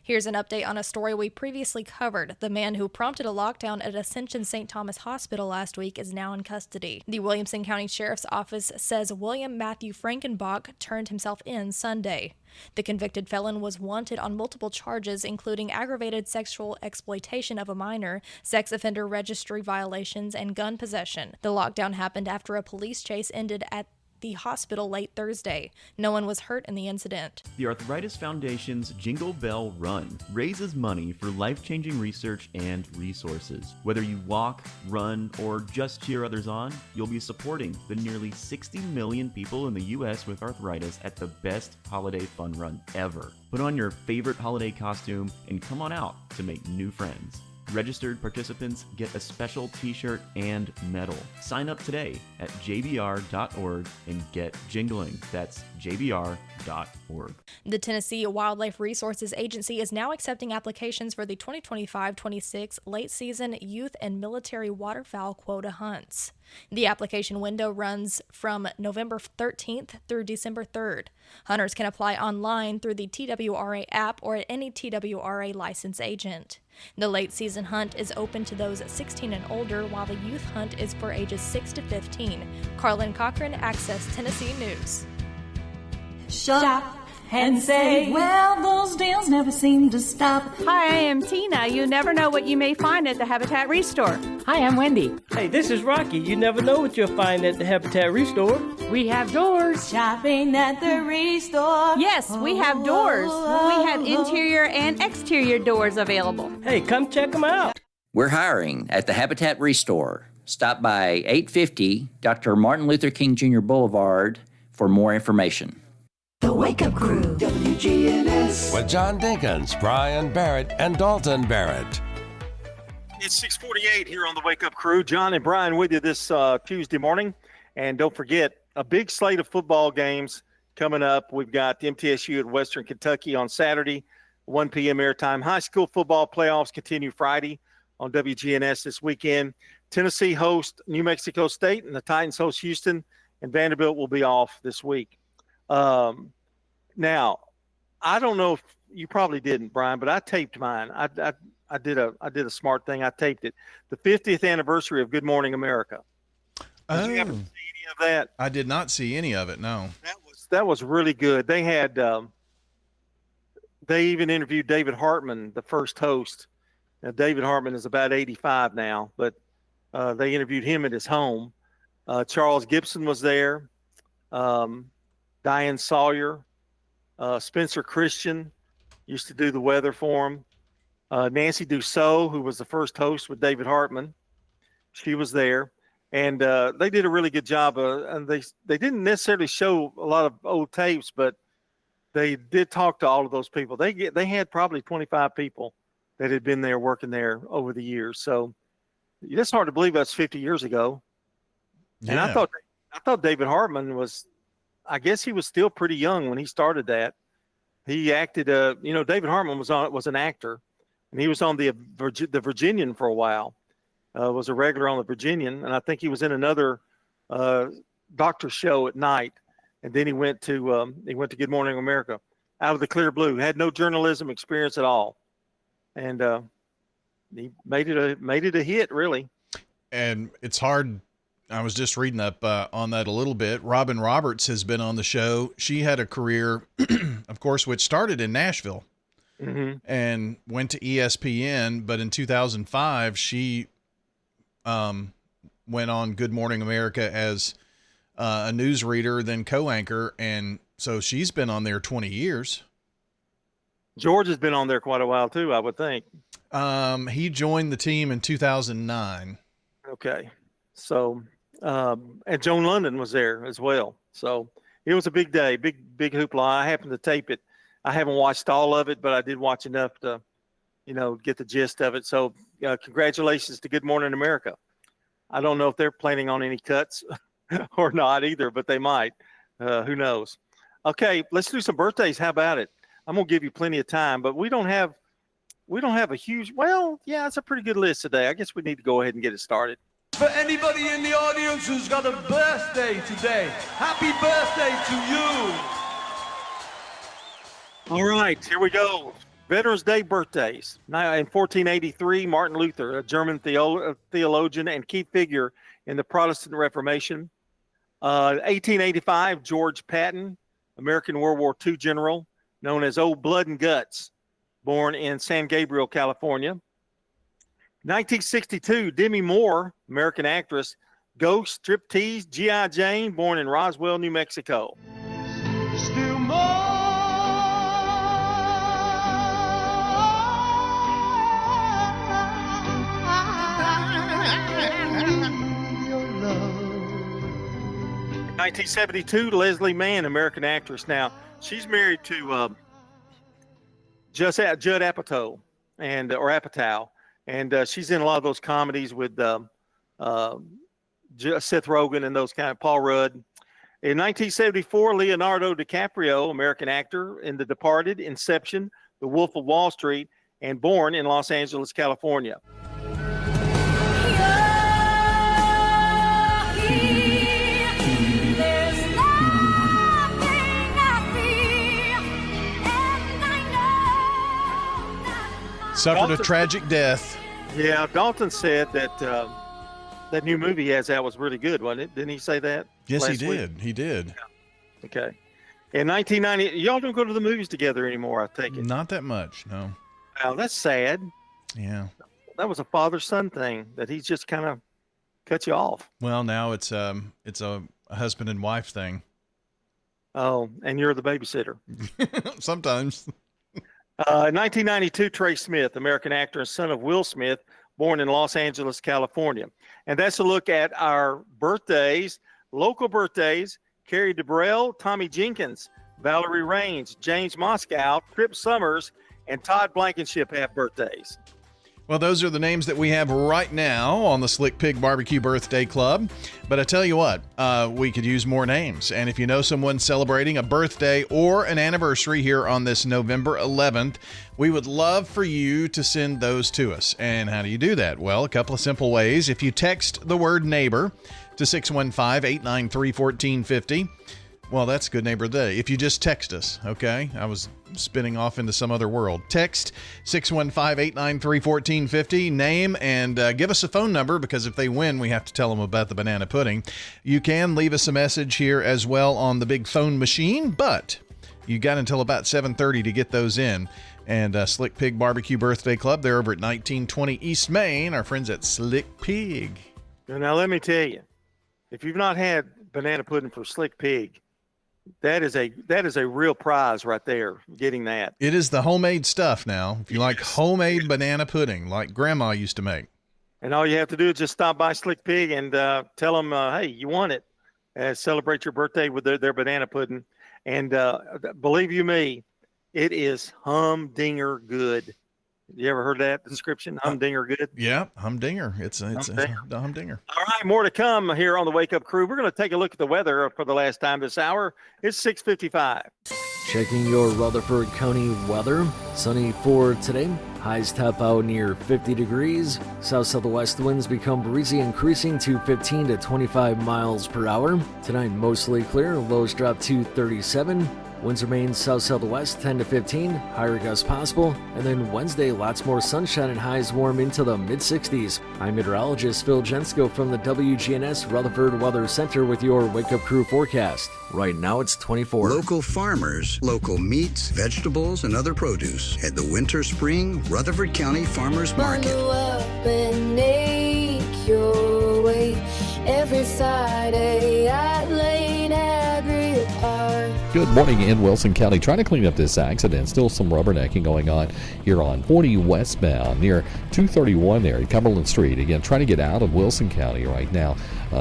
Speaker 10: Here's an update on a story we previously covered. The man who prompted a lockdown at Ascension St. Thomas Hospital last week is now in custody. The Williamson County Sheriff's Office says William Matthew Frankenbach turned himself in Sunday. The convicted felon was wanted on multiple charges, including aggravated sexual exploitation of a minor, sex offender registry violations, and gun possession. The lockdown happened after a police chase ended at the hospital late Thursday. No one was hurt in the incident.
Speaker 11: The Arthritis Foundation's Jingle Bell Run raises money for life-changing research and resources. Whether you walk, run, or just cheer others on, you'll be supporting the nearly 60 million people in the U.S. with arthritis at the best holiday fun run ever. Put on your favorite holiday costume and come on out to make new friends. Registered participants get a special t-shirt and medal. Sign up today at jbr.org and get jingling. That's jbr.org.
Speaker 10: The Tennessee Wildlife Resources Agency is now accepting applications for the 2025-26 late season youth and military waterfowl quota hunts. The application window runs from November 13th through December 3rd. Hunters can apply online through the TWRA app or at any TWRA licensed agent. The late season hunt is open to those 16 and older, while the youth hunt is for ages 6 to 15. Carlin Cochran, Access Tennessee News.
Speaker 6: Shop and say, well, those deals never seem to stop.
Speaker 22: Hi, I am Tina. You never know what you may find at the Habitat Restore.
Speaker 26: Hi, I'm Wendy. Hey, this is Rocky. You never know what you'll find at the Habitat Restore.
Speaker 22: We have doors.
Speaker 6: Shopping at the Restore.
Speaker 22: Yes, we have doors. We have interior and exterior doors available.
Speaker 26: Hey, come check them out.
Speaker 27: We're hiring at the Habitat Restore. Stop by 850 Dr. Martin Luther King Jr. Boulevard for more information.
Speaker 1: The Wake Up Crew, WGNS.
Speaker 3: With John Dinkins, Brian Barrett, and Dalton Barrett.
Speaker 4: It's 6:48 here on the Wake Up Crew. John and Brian with you this Tuesday morning. And don't forget, a big slate of football games coming up. We've got MTSU at Western Kentucky on Saturday, 1 p.m. airtime. High school football playoffs continue Friday on WGNS this weekend. Tennessee hosts New Mexico State, and the Titans host Houston, and Vanderbilt will be off this week. Now, I don't know if you probably didn't, Brian, but I taped mine. I did a smart thing. I taped it. The 50th anniversary of Good Morning America. Did you ever see any of that?
Speaker 5: I did not see any of it. No.
Speaker 4: That was really good. They had they even interviewed David Hartman, the first host. Now, David Hartman is about 85 now, but they interviewed him at his home. Charles Gibson was there. Diane Sawyer, Spencer Christian used to do the weather for him. Nancy Dussault, who was the first host with David Hartman, she was there. And they did a really good job. And they didn't necessarily show a lot of old tapes, but they did talk to all of those people. They had probably 25 people that had been there working there over the years. So it's hard to believe that's 50 years ago. Yeah. And I thought David Hartman was, I guess he was still pretty young when he started that. He acted, David Hartman was an actor, and he was on the Virginian for a while. Was a regular on the Virginian, and I think he was in another doctor show at night. And then he went to Good Morning America, out of the clear blue. Had no journalism experience at all, and he made it a hit, really.
Speaker 5: And it's hard I was just reading up on that a little bit. Robin Roberts has been on the show. She had a career, of course, which started in Nashville and went to ESPN. But in 2005, she went on Good Morning America as a newsreader, then co-anchor. And so she's been on there 20 years.
Speaker 4: George has been on there quite a while too, I would think.
Speaker 5: He joined the team in 2009.
Speaker 4: Okay. So, and Joan London was there as well. So it was a big day, big hoopla. I happened to tape it. I haven't watched all of it, but I did watch enough to, get the gist of it. So congratulations to Good Morning America. I don't know if they're planning on any cuts or not either, but they might. Who knows? Okay, let's do some birthdays. How about it? I'm going to give you plenty of time, but we don't have a huge, it's a pretty good list today. I guess we need to go ahead and get it started.
Speaker 12: For anybody in the audience who's got a birthday today, happy birthday to you.
Speaker 4: All right, here we go. Veterans Day birthdays. Now, in 1483, Martin Luther, a German theologian and key figure in the Protestant Reformation. 1885, George Patton, American World War II general, known as Old Blood and Guts, born in San Gabriel, California. 1962, Demi Moore, American actress, Ghost, Striptease, G.I. Jane, born in Roswell, New Mexico.
Speaker 12: Still more. Your love.
Speaker 4: 1972, Leslie Mann, American actress. Now, she's married to Judd Apatow, or Apatow, and she's in a lot of those comedies with Seth Rogen and those kind of Paul Rudd. In 1974, Leonardo DiCaprio, American actor, in The Departed, Inception, The Wolf of Wall Street, and born in Los Angeles, California.
Speaker 5: Suffered a tragic death.
Speaker 4: Yeah, Dalton said that that new movie he has out was really good, wasn't it? Didn't he say that?
Speaker 5: Yes, he
Speaker 4: last
Speaker 5: did.
Speaker 4: week?
Speaker 5: He did.
Speaker 4: Yeah. Okay. In 1990, y'all don't go to the movies together anymore, I take it.
Speaker 5: Not that much, no.
Speaker 4: Wow, that's sad.
Speaker 5: Yeah.
Speaker 4: That was a father-son thing that he's just kind of cut you off.
Speaker 5: Well, now it's a husband and wife thing.
Speaker 4: Oh, and you're the babysitter.
Speaker 5: Sometimes.
Speaker 4: 1992, Trey Smith, American actor and son of Will Smith, born in Los Angeles, California. And that's a look at our birthdays, local birthdays. Carrie DeBrell, Tommy Jenkins, Valerie Raines, James Moscow, Trip Summers, and Todd Blankenship have birthdays.
Speaker 5: Well, those are the names that we have right now on the Slick Pig Barbecue Birthday Club. But I tell you what, we could use more names. And if you know someone celebrating a birthday or an anniversary here on this November 11th, we would love for you to send those to us. And how do you do that? Well, a couple of simple ways. If you text the word neighbor to 615-893-1450, well, that's Good Neighbor Day. If you just text us, okay? I was spinning off into some other world. Text 615-893-1450, name, and give us a phone number, because if they win, we have to tell them about the banana pudding. You can leave us a message here as well on the big phone machine, but you got until about 7:30 to get those in. And Slick Pig Barbecue Birthday Club, they're over at 1920 East Main, our friends at Slick Pig.
Speaker 4: Now, let me tell you, if you've not had banana pudding from Slick Pig, that is a real prize right there, getting that.
Speaker 5: It is the homemade stuff now. If you like homemade banana pudding like Grandma used to make.
Speaker 4: And all you have to do is just stop by Slick Pig and tell them, hey, you want it. Celebrate your birthday with their banana pudding. And believe you me, it is humdinger good. You ever heard that description? Humdinger good?
Speaker 5: Yeah, humdinger. It's a humdinger.
Speaker 4: All right, more to come here on the Wake Up Crew. We're going to take a look at the weather for the last time this hour. It's 6:55.
Speaker 13: Checking your Rutherford County weather. Sunny for today. Highs top out near 50 degrees. South-southwest winds become breezy, increasing to 15 to 25 miles per hour. Tonight, mostly clear. Lows drop to 37. Winds remain south-southwest 10 to 15, higher gusts possible, and then Wednesday, lots more sunshine and highs warm into the mid-60s. I'm meteorologist Phil Jensko from the WGNS Rutherford Weather Center with your Wake Up Crew forecast. Right now it's 24.
Speaker 14: Local farmers, local meats, vegetables, and other produce at the Winter Spring Rutherford County Farmers Market.
Speaker 15: Bundle up and make your way every Friday at Lane Agri Park.
Speaker 16: Good morning in Wilson County. Trying to clean up this accident. Still some rubbernecking going on here on 40 westbound near 231 there at Cumberland Street. Again, trying to get out of Wilson County right now.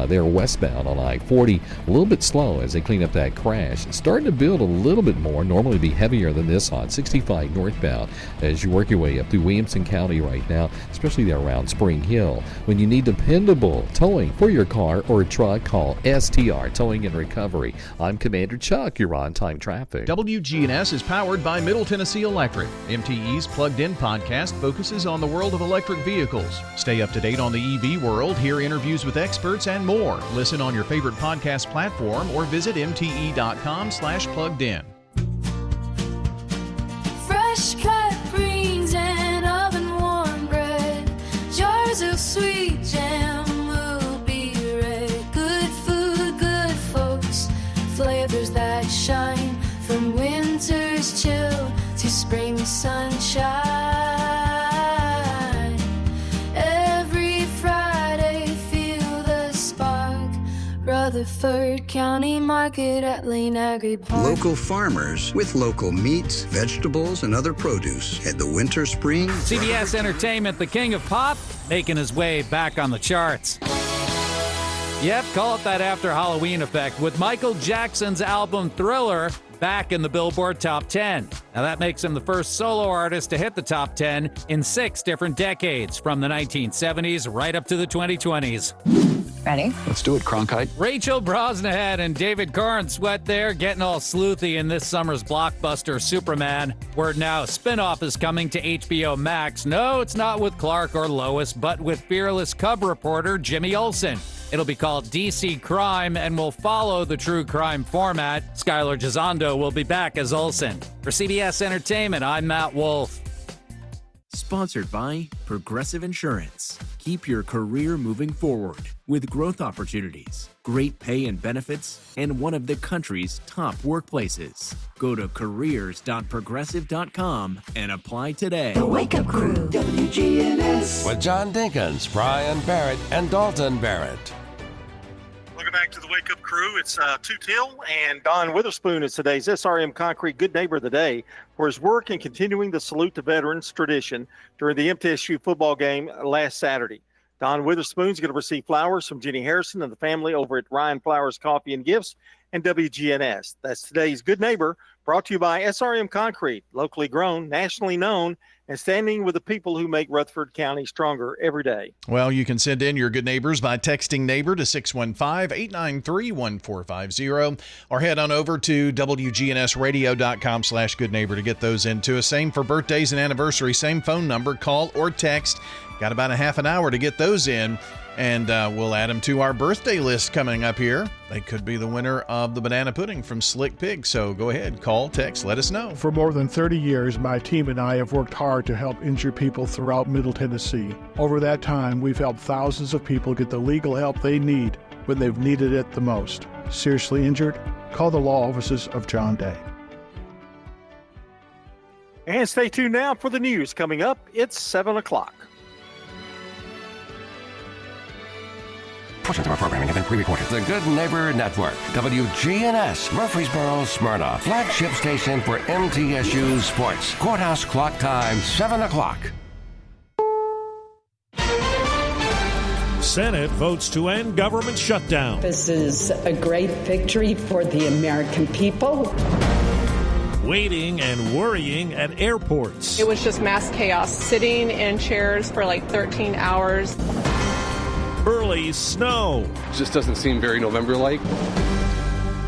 Speaker 16: They're westbound on I-40. A little bit slow as they clean up that crash. It's starting to build a little bit more. Normally be heavier than this on 65 northbound as you work your way up through Williamson County right now, especially there around Spring Hill. When you need dependable towing for your car or truck, call STR Towing and Recovery. I'm Commander Chuck. You're on time traffic.
Speaker 5: WGNS is powered by Middle Tennessee Electric. MTE's Plugged In podcast focuses on the world of electric vehicles. Stay up to date on the EV world, hear interviews with experts, and more. Listen on your favorite podcast platform or visit mte.com/pluggedin.
Speaker 15: Fresh cut greens and oven warm bread, jars of sweet jam will be red. Good food, good folks, flavors that shine from winter's chill to spring sunshine. Every Friday feel the spark. Rutherford County Market at Lane Agri Park.
Speaker 14: Local farmers with local meats, vegetables, and other produce at the Winter Spring.
Speaker 17: CBS Entertainment, the king of pop, making his way back on the charts. Yep, call it that after Halloween effect, with Michael Jackson's album Thriller back in the Billboard Top 10. Now that makes him the first solo artist to hit the top 10 in 6 different decades, from the 1970s right up to the 2020s.
Speaker 18: Ready?
Speaker 17: Let's do it, Cronkite. Rachel Brosnahan and David Cornsweet there, getting all sleuthy in this summer's blockbuster Superman. Word now, a spinoff is coming to HBO Max. No, it's not with Clark or Lois, but with fearless Cub reporter Jimmy Olsen. It'll be called DC Crime and will follow the true crime format. Skylar Gisondo will be back as Olsen. For CBS Entertainment, I'm Matt Wolf.
Speaker 19: Sponsored by Progressive Insurance. Keep your career moving forward with growth opportunities, great pay and benefits, and one of the country's top workplaces. Go to careers.progressive.com and apply today.
Speaker 1: The Wake Up Crew, WGNS.
Speaker 3: With John Dinkins, Brian Barrett, and Dalton Barrett.
Speaker 4: Welcome back to the Wake Up Crew. It's Two Till and Don Witherspoon is today's SRM Concrete Good Neighbor of the Day for his work in continuing the Salute to Veterans tradition during the MTSU football game last Saturday. Don Witherspoon's going to receive flowers from Jenny Harrison and the family over at Ryan Flowers Coffee and Gifts and WGNS. That's today's Good Neighbor, brought to you by SRM Concrete, locally grown, nationally known, and standing with the people who make Rutherford County stronger every day.
Speaker 5: Well, you can send in your good neighbors by texting neighbor to 615-893-1450 or head on over to WGNSradio.com/good neighbor to get those into us. Same for birthdays and anniversaries, same phone number, call or text. Got about a half an hour to get those in, and we'll add them to our birthday list coming up here. They could be the winner of the banana pudding from Slick Pig, so go ahead, call, text, let us know.
Speaker 20: For more than 30 years, my team and I have worked hard to help injured people throughout Middle Tennessee. Over that time, we've helped thousands of people get the legal help they need when they've needed it the most. Seriously injured? Call the law offices of John Day.
Speaker 4: And stay tuned now for the news coming up. It's 7 o'clock.
Speaker 3: Portions of our programming have been pre-recorded. The Good Neighbor Network, WGNS, Murfreesboro, Smyrna, flagship station for MTSU Sports. Courthouse clock time, 7 o'clock.
Speaker 28: Senate votes to end government shutdown.
Speaker 29: This is a great victory for the American people.
Speaker 28: Waiting and worrying at airports.
Speaker 30: It was just mass chaos, sitting in chairs for like 13 hours.
Speaker 28: Early snow.
Speaker 31: Just doesn't seem very November-like.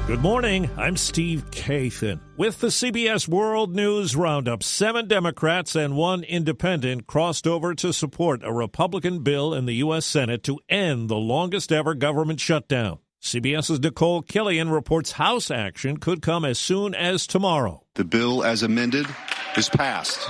Speaker 28: Good morning. I'm Steve Kathan. With the CBS World News Roundup, 7 Democrats and 1 independent crossed over to support a Republican bill in the U.S. Senate to end the longest ever government shutdown. CBS's Nicole Killian reports House action could come as soon as tomorrow.
Speaker 2: The bill as amended is passed.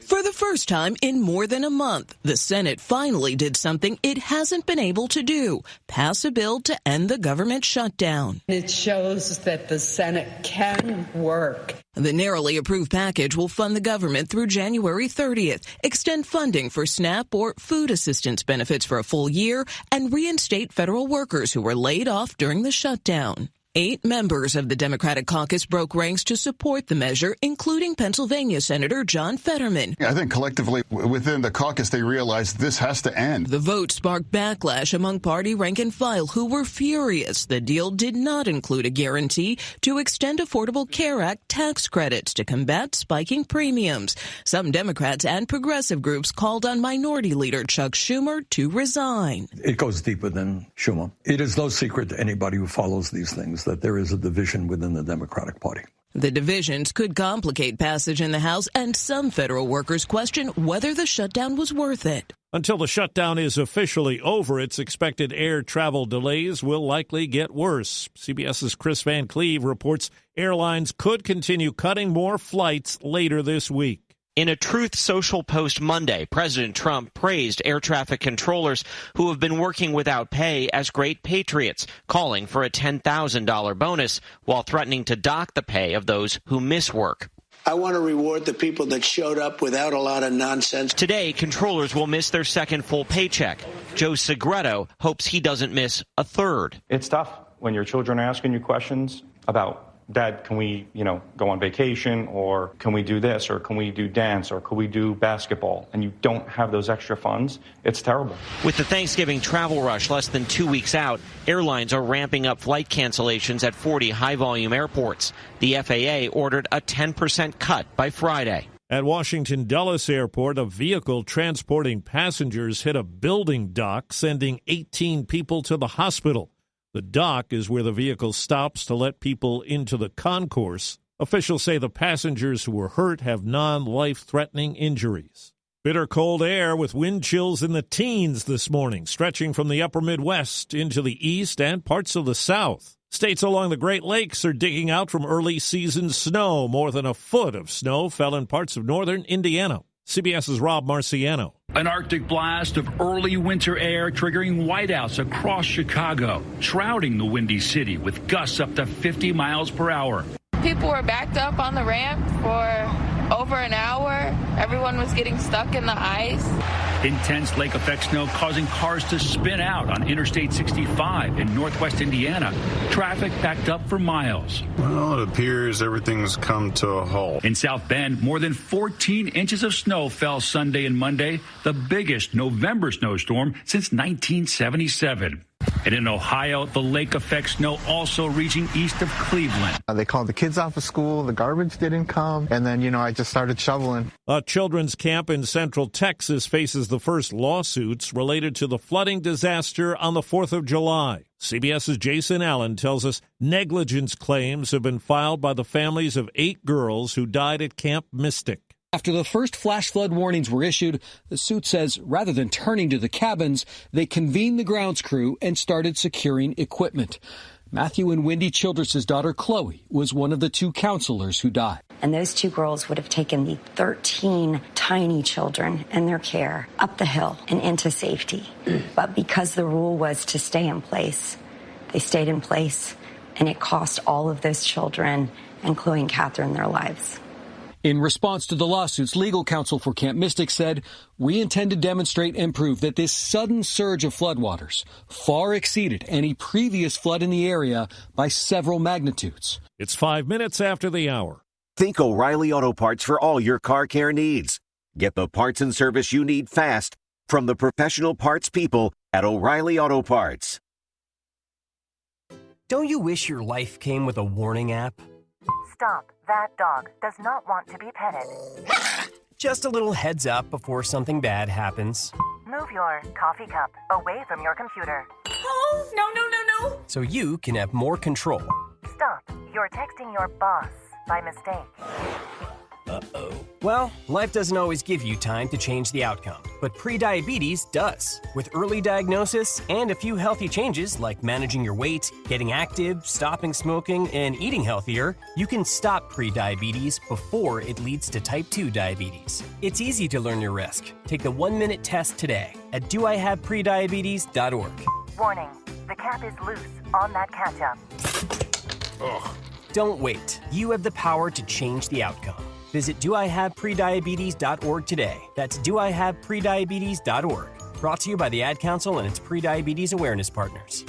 Speaker 7: For the first time in more than a month, the Senate finally did something it hasn't been able to do, pass a bill to end the government shutdown.
Speaker 29: It shows that the Senate can work.
Speaker 7: The narrowly approved package will fund the government through January 30th, extend funding for SNAP or food assistance benefits for a full year, and reinstate federal workers who were laid off during the shutdown. 8 members of the Democratic caucus broke ranks to support the measure, including Pennsylvania Senator John Fetterman.
Speaker 8: I think collectively within the caucus they realized this has to end.
Speaker 7: The vote sparked backlash among party rank and file who were furious the deal did not include a guarantee to extend Affordable Care Act tax credits to combat spiking premiums. Some Democrats and progressive groups called on Minority Leader Chuck Schumer to resign.
Speaker 9: It goes deeper than Schumer. It is no secret to anybody who follows these things that there is a division within the Democratic Party.
Speaker 7: The divisions could complicate passage in the House, and some federal workers question whether the shutdown was worth it.
Speaker 28: Until the shutdown is officially over, it's expected air travel delays will likely get worse. CBS's Chris Van Cleve reports airlines could continue cutting more flights later this week.
Speaker 10: In a Truth Social post Monday, President Trump praised air traffic controllers who have been working without pay as great patriots, calling for a $10,000 bonus while threatening to dock the pay of those who miss work.
Speaker 11: I want to reward the people that showed up without a lot of nonsense.
Speaker 10: Today, controllers will miss their second full paycheck. Joe Segreto hopes he doesn't miss a third.
Speaker 18: It's tough when your children are asking you questions about, Dad, can we, go on vacation, or can we do this, or can we do dance, or can we do basketball? And you don't have those extra funds. It's terrible.
Speaker 10: With the Thanksgiving travel rush less than 2 weeks out, airlines are ramping up flight cancellations at 40 high-volume airports. The FAA ordered a 10% cut by Friday.
Speaker 28: At Washington Dulles Airport, a vehicle transporting passengers hit a building dock, sending 18 people to the hospital. The dock is where the vehicle stops to let people into the concourse. Officials say the passengers who were hurt have non-life-threatening injuries. Bitter cold air with wind chills in the teens this morning, stretching from the upper Midwest into the east and parts of the south. States along the Great Lakes are digging out from early season snow. More than a foot of snow fell in parts of northern Indiana. CBS's Rob Marciano.
Speaker 21: An Arctic blast of early winter air triggering whiteouts across Chicago, shrouding the Windy City with gusts up to 50 miles per hour.
Speaker 23: People were backed up on the ramp for over an hour. Everyone was getting stuck in the ice.
Speaker 21: Intense lake effect snow causing cars to spin out on Interstate 65 in northwest Indiana. Traffic backed up for miles.
Speaker 24: Well, it appears everything's come to a halt.
Speaker 21: In South Bend, more than 14 inches of snow fell Sunday and Monday, the biggest November snowstorm since 1977. And in Ohio, the lake effect snow also reaching east of Cleveland.
Speaker 25: They called the kids off of school, the garbage didn't come, and then, I just started shoveling.
Speaker 28: A children's camp in Central Texas faces the first lawsuits related to the flooding disaster on the 4th of July. CBS's Jason Allen tells us negligence claims have been filed by the families of 8 girls who died at Camp Mystic.
Speaker 32: After the first flash flood warnings were issued, the suit says rather than turning to the cabins, they convened the grounds crew and started securing equipment. Matthew and Wendy Childress' daughter, Chloe, was one of the 2 counselors who died.
Speaker 33: And those 2 girls would have taken the 13 tiny children and their care up the hill and into safety. But because the rule was to stay in place, they stayed in place, and it cost all of those children and Chloe and Catherine their lives.
Speaker 32: In response to the lawsuits, legal counsel for Camp Mystic said, "We intend to demonstrate and prove that this sudden surge of floodwaters far exceeded any previous flood in the area by several magnitudes."
Speaker 28: It's 5 minutes after the hour.
Speaker 34: Think O'Reilly Auto Parts for all your car care needs. Get the parts and service you need fast from the professional parts people at O'Reilly Auto Parts.
Speaker 35: Don't you wish your life came with a warning app?
Speaker 36: Stop. That dog does not want to be petted.
Speaker 35: Just a little heads up before something bad happens.
Speaker 36: Move your coffee cup away from your computer. Oh, no.
Speaker 35: So you can have more control.
Speaker 36: Stop. You're texting your boss by mistake.
Speaker 35: Uh-oh. Well, life doesn't always give you time to change the outcome, but prediabetes does. With early diagnosis and a few healthy changes like managing your weight, getting active, stopping smoking, and eating healthier, you can stop prediabetes before it leads to type 2 diabetes. It's easy to learn your risk. Take the 1-minute test today at doihaveprediabetes.org.
Speaker 36: Warning, the cap is loose on that catch-up.
Speaker 35: Ugh. Don't wait. You have the power to change the outcome. Visit doihaveprediabetes.org today. That's doihaveprediabetes.org. Brought to you by the Ad Council and its prediabetes awareness partners.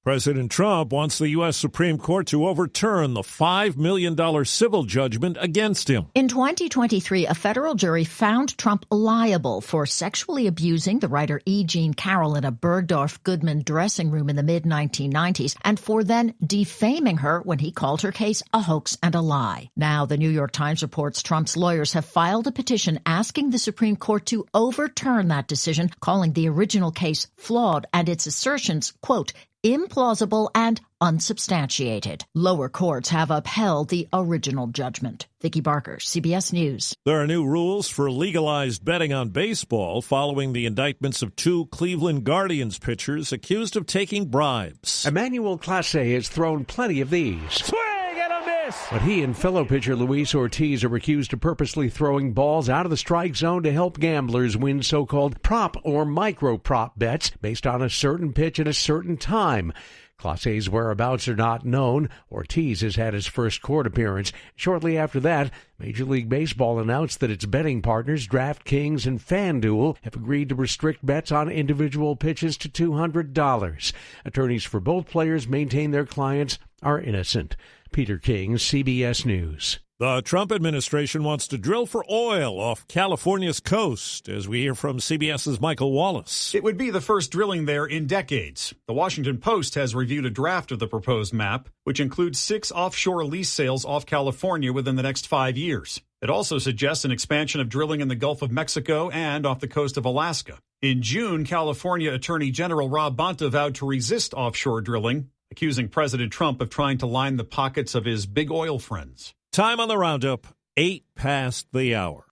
Speaker 28: President Trump wants the U.S. Supreme Court to overturn the $5 million civil judgment against him.
Speaker 1: In 2023, a federal jury found Trump liable for sexually abusing the writer E. Jean Carroll in a Bergdorf Goodman dressing room in the mid-1990s and for then defaming her when he called her case a hoax and a lie. Now, the New York Times reports Trump's lawyers have filed a petition asking the Supreme Court to overturn that decision, calling the original case flawed and its assertions, quote, implausible and unsubstantiated. Lower courts have upheld the original judgment. Vicki Barker, CBS News.
Speaker 28: There are new rules for legalized betting on baseball following the indictments of 2 Cleveland Guardians pitchers accused of taking bribes.
Speaker 3: Emmanuel Clase has thrown plenty of these. Swing and a miss! But he and fellow pitcher Luis Ortiz are accused of purposely throwing balls out of the strike zone to help gamblers win so-called prop or micro-prop bets based on a certain pitch at a certain time. Clase's whereabouts are not known. Ortiz has had his first court appearance. Shortly after that, Major League Baseball announced that its betting partners, DraftKings and FanDuel, have agreed to restrict bets on individual pitches to $200. Attorneys for both players maintain their clients are innocent. Peter King, CBS News.
Speaker 28: The Trump administration wants to drill for oil off California's coast, as we hear from CBS's Michael Wallace.
Speaker 4: It would be the first drilling there in decades. The Washington Post has reviewed a draft of the proposed map, which includes 6 offshore lease sales off California within the next 5 years. It also suggests an expansion of drilling in the Gulf of Mexico and off the coast of Alaska. In June, California Attorney General Rob Bonta vowed to resist offshore drilling, accusing President Trump of trying to line the pockets of his big oil friends.
Speaker 28: Time on the roundup, 8 past the hour.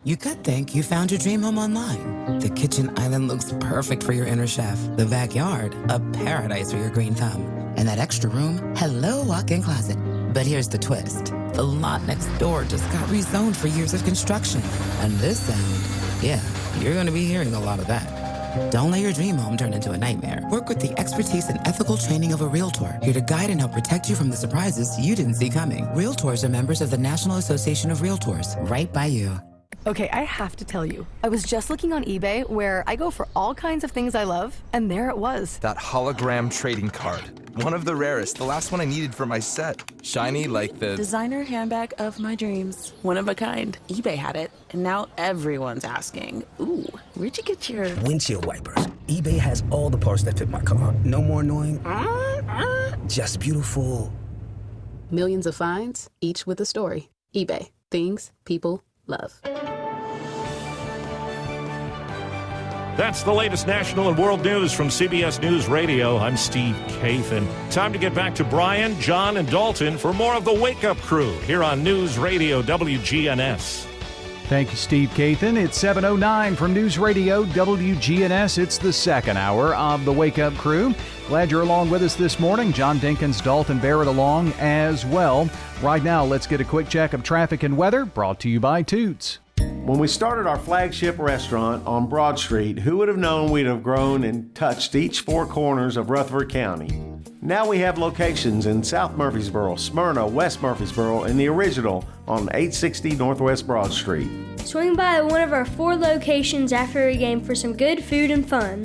Speaker 5: You could think you found your dream home online. The kitchen island looks perfect for your inner chef. The backyard, a paradise for your green thumb. And that extra room, hello walk-in closet. But here's the twist. The lot next door just got rezoned for years of construction. And this sound, yeah, you're going to be hearing a lot of that. Don't let your dream home turn into a nightmare. Work with the expertise and ethical training of a Realtor, here to guide and help protect you from the surprises you didn't see coming. Realtors are members of the National Association of Realtors, right by you.
Speaker 6: Okay, I have to tell you, I was just looking on eBay where I go for all kinds of things I love, and there it was.
Speaker 12: That hologram trading card. One of the rarest, the last one I needed for my set. Shiny like the
Speaker 13: designer handbag of my dreams. One of a kind. eBay had it, and now everyone's asking, ooh, where'd you get your
Speaker 14: windshield wipers? eBay has all the parts that fit my car. No more annoying, just beautiful.
Speaker 13: Millions of finds, each with a story. eBay. Things people love.
Speaker 28: That's the latest national and world news from CBS News Radio. I'm Steve Kathan. Time to get back to Brian, John, and Dalton for more of the Wake Up Crew here on News Radio WGNS.
Speaker 15: Thank you, Steve Kathan. It's 7:09 from News Radio WGNS. It's the second hour of the Wake Up Crew. Glad you're along with us this morning. John Dinkins, Dalton Barrett along as well. Right now, let's get a quick check of traffic and weather brought to you by Toots.
Speaker 16: When we started our flagship restaurant on Broad Street, who would have known we'd have grown and touched each 4 corners of Rutherford County? Now we have locations in South Murfreesboro, Smyrna, West Murfreesboro, and the original on 860 Northwest Broad Street.
Speaker 17: Swing by one of our 4 locations after a game for some good food and fun.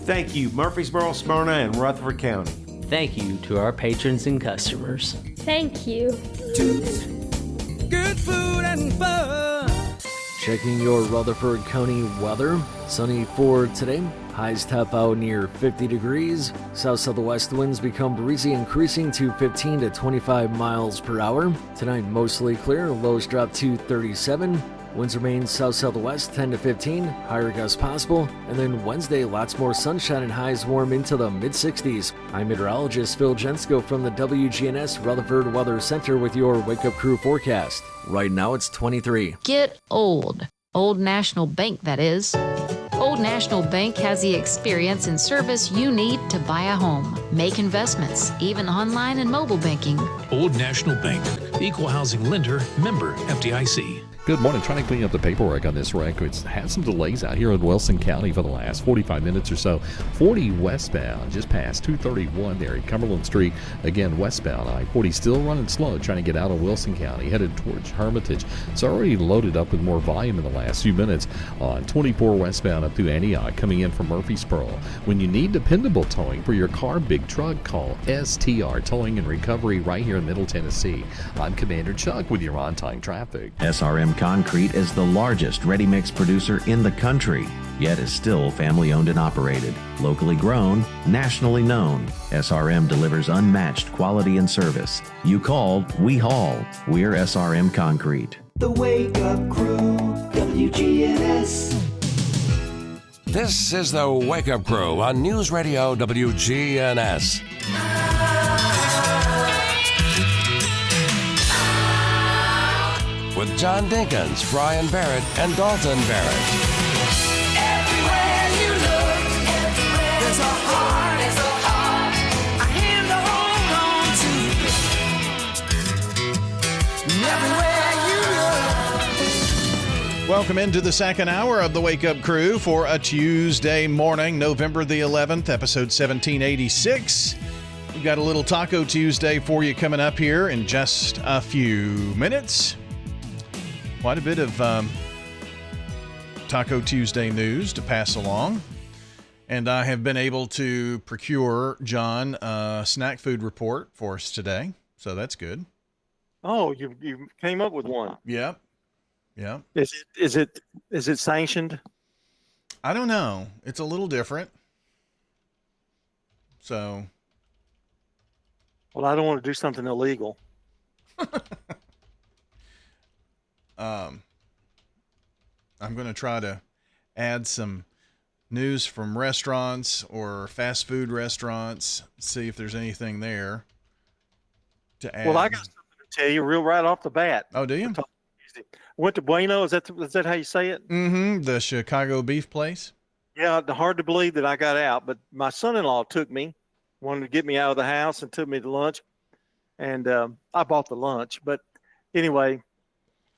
Speaker 16: Thank you, Murfreesboro, Smyrna, and Rutherford County.
Speaker 19: Thank you to our patrons and customers.
Speaker 17: Thank you.
Speaker 19: Toots. Good food and fun. Checking your Rutherford County weather. Sunny for today. Highs top out near 50 degrees. South-southwest winds become breezy, increasing to 15 to 25 miles per hour. Tonight, mostly clear. Lows drop to 37. Winds remain south-southwest 10 to 15, higher gusts possible. And then Wednesday, lots more sunshine and highs warm into the mid-60s. I'm meteorologist Phil Jensko from the WGNS Rutherford Weather Center with your Wake Up Crew forecast. Right now it's 23.
Speaker 2: Get old. Old National Bank, that is. Old National Bank has the experience and service you need to buy a home, make investments, even online and mobile banking.
Speaker 7: Old National Bank, equal housing lender, member FDIC.
Speaker 8: Good morning. Trying to clean up the paperwork on this wreck. It's had some delays out here in Wilson County for the last 45 minutes or so. 40 westbound, just past 231 there at Cumberland Street. Again, westbound. I-40 still running slow, trying to get out of Wilson County, headed towards Hermitage. It's already loaded up with more volume in the last few minutes on 24 westbound up through Antioch, coming in from Murfreesboro. When you need dependable towing for your car, big truck, call STR Towing and Recovery right here in Middle Tennessee. I'm Commander Chuck with your on-time traffic.
Speaker 9: SRM Concrete is the largest ready-mix producer in the country, yet is still family-owned and operated. Locally grown, nationally known, SRM delivers unmatched quality and service. You called, we haul. We're SRM Concrete.
Speaker 10: The Wake Up Crew, WGNS.
Speaker 11: This is the Wake Up Crew on News Radio WGNS. With John Dinkins, Brian Barrett, and Dalton Barrett.
Speaker 10: Everywhere you look, there's a heart, a hand to hold on to. Everywhere you look.
Speaker 15: Welcome into the second hour of the Wake Up Crew for a Tuesday morning, November the 11th, episode 1786. We've got a little Taco Tuesday for you coming up here in just a few minutes. Quite a bit of Taco Tuesday news to pass along. And I have been able to procure, John, a snack food report for us today. So that's good.
Speaker 18: Oh, you came up with one.
Speaker 15: Yep. Yeah.
Speaker 18: Is it sanctioned?
Speaker 15: I don't know. It's a little different. So.
Speaker 18: Well, I don't want to do something illegal.
Speaker 15: I'm going to try to add some news from restaurants or fast food restaurants, see if there's anything there to add.
Speaker 18: Well, I got something to tell you right off the bat.
Speaker 15: Oh, do you?
Speaker 18: Went to Bueno. Is that how you say it?
Speaker 15: Mm-hmm. The Chicago beef place.
Speaker 18: Yeah, hard to believe that I got out, but my son-in-law took me, wanted to get me out of the house and took me to lunch, and I bought the lunch. But anyway,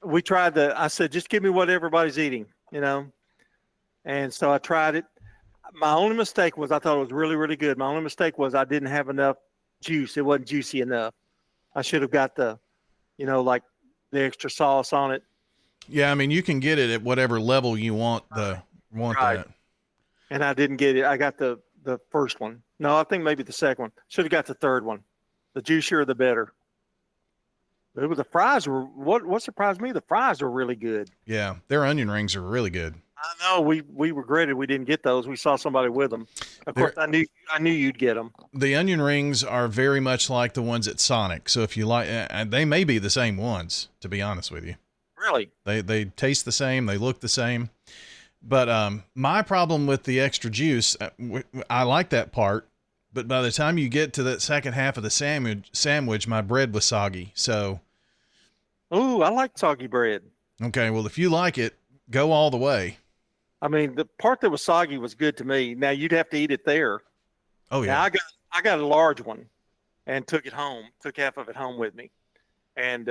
Speaker 18: we tried I said, just give me what everybody's eating, And so I tried it. My only mistake was I thought it was really, really good. My only mistake was I didn't have enough juice. It wasn't juicy enough. I should have got the, like the extra sauce on it.
Speaker 15: Yeah, I mean, you can get it at whatever level you want
Speaker 18: right.
Speaker 15: That.
Speaker 18: And I didn't get it. I got the first one. No, I think maybe the second one. Should have got the third one. The juicier, the better. The fries were what surprised me. The fries were really good.
Speaker 15: Yeah, their onion rings are really good.
Speaker 18: I know. We regretted we didn't get those. We saw somebody with them. Of course, I knew you'd get them.
Speaker 15: The onion rings are very much like the ones at Sonic. So if you like, they may be the same ones. To be honest with you,
Speaker 18: really,
Speaker 15: they taste the same. They look the same. But my problem with the extra juice, I like that part. But by the time you get to that second half of the sandwich, my bread was soggy. So,
Speaker 18: ooh, I like soggy bread.
Speaker 15: Okay, well, if you like it, go all the way.
Speaker 18: I mean, the part that was soggy was good to me. Now you'd have to eat it there.
Speaker 15: Oh yeah.
Speaker 18: Now, I got a large one, and took it home. Took half of it home with me, and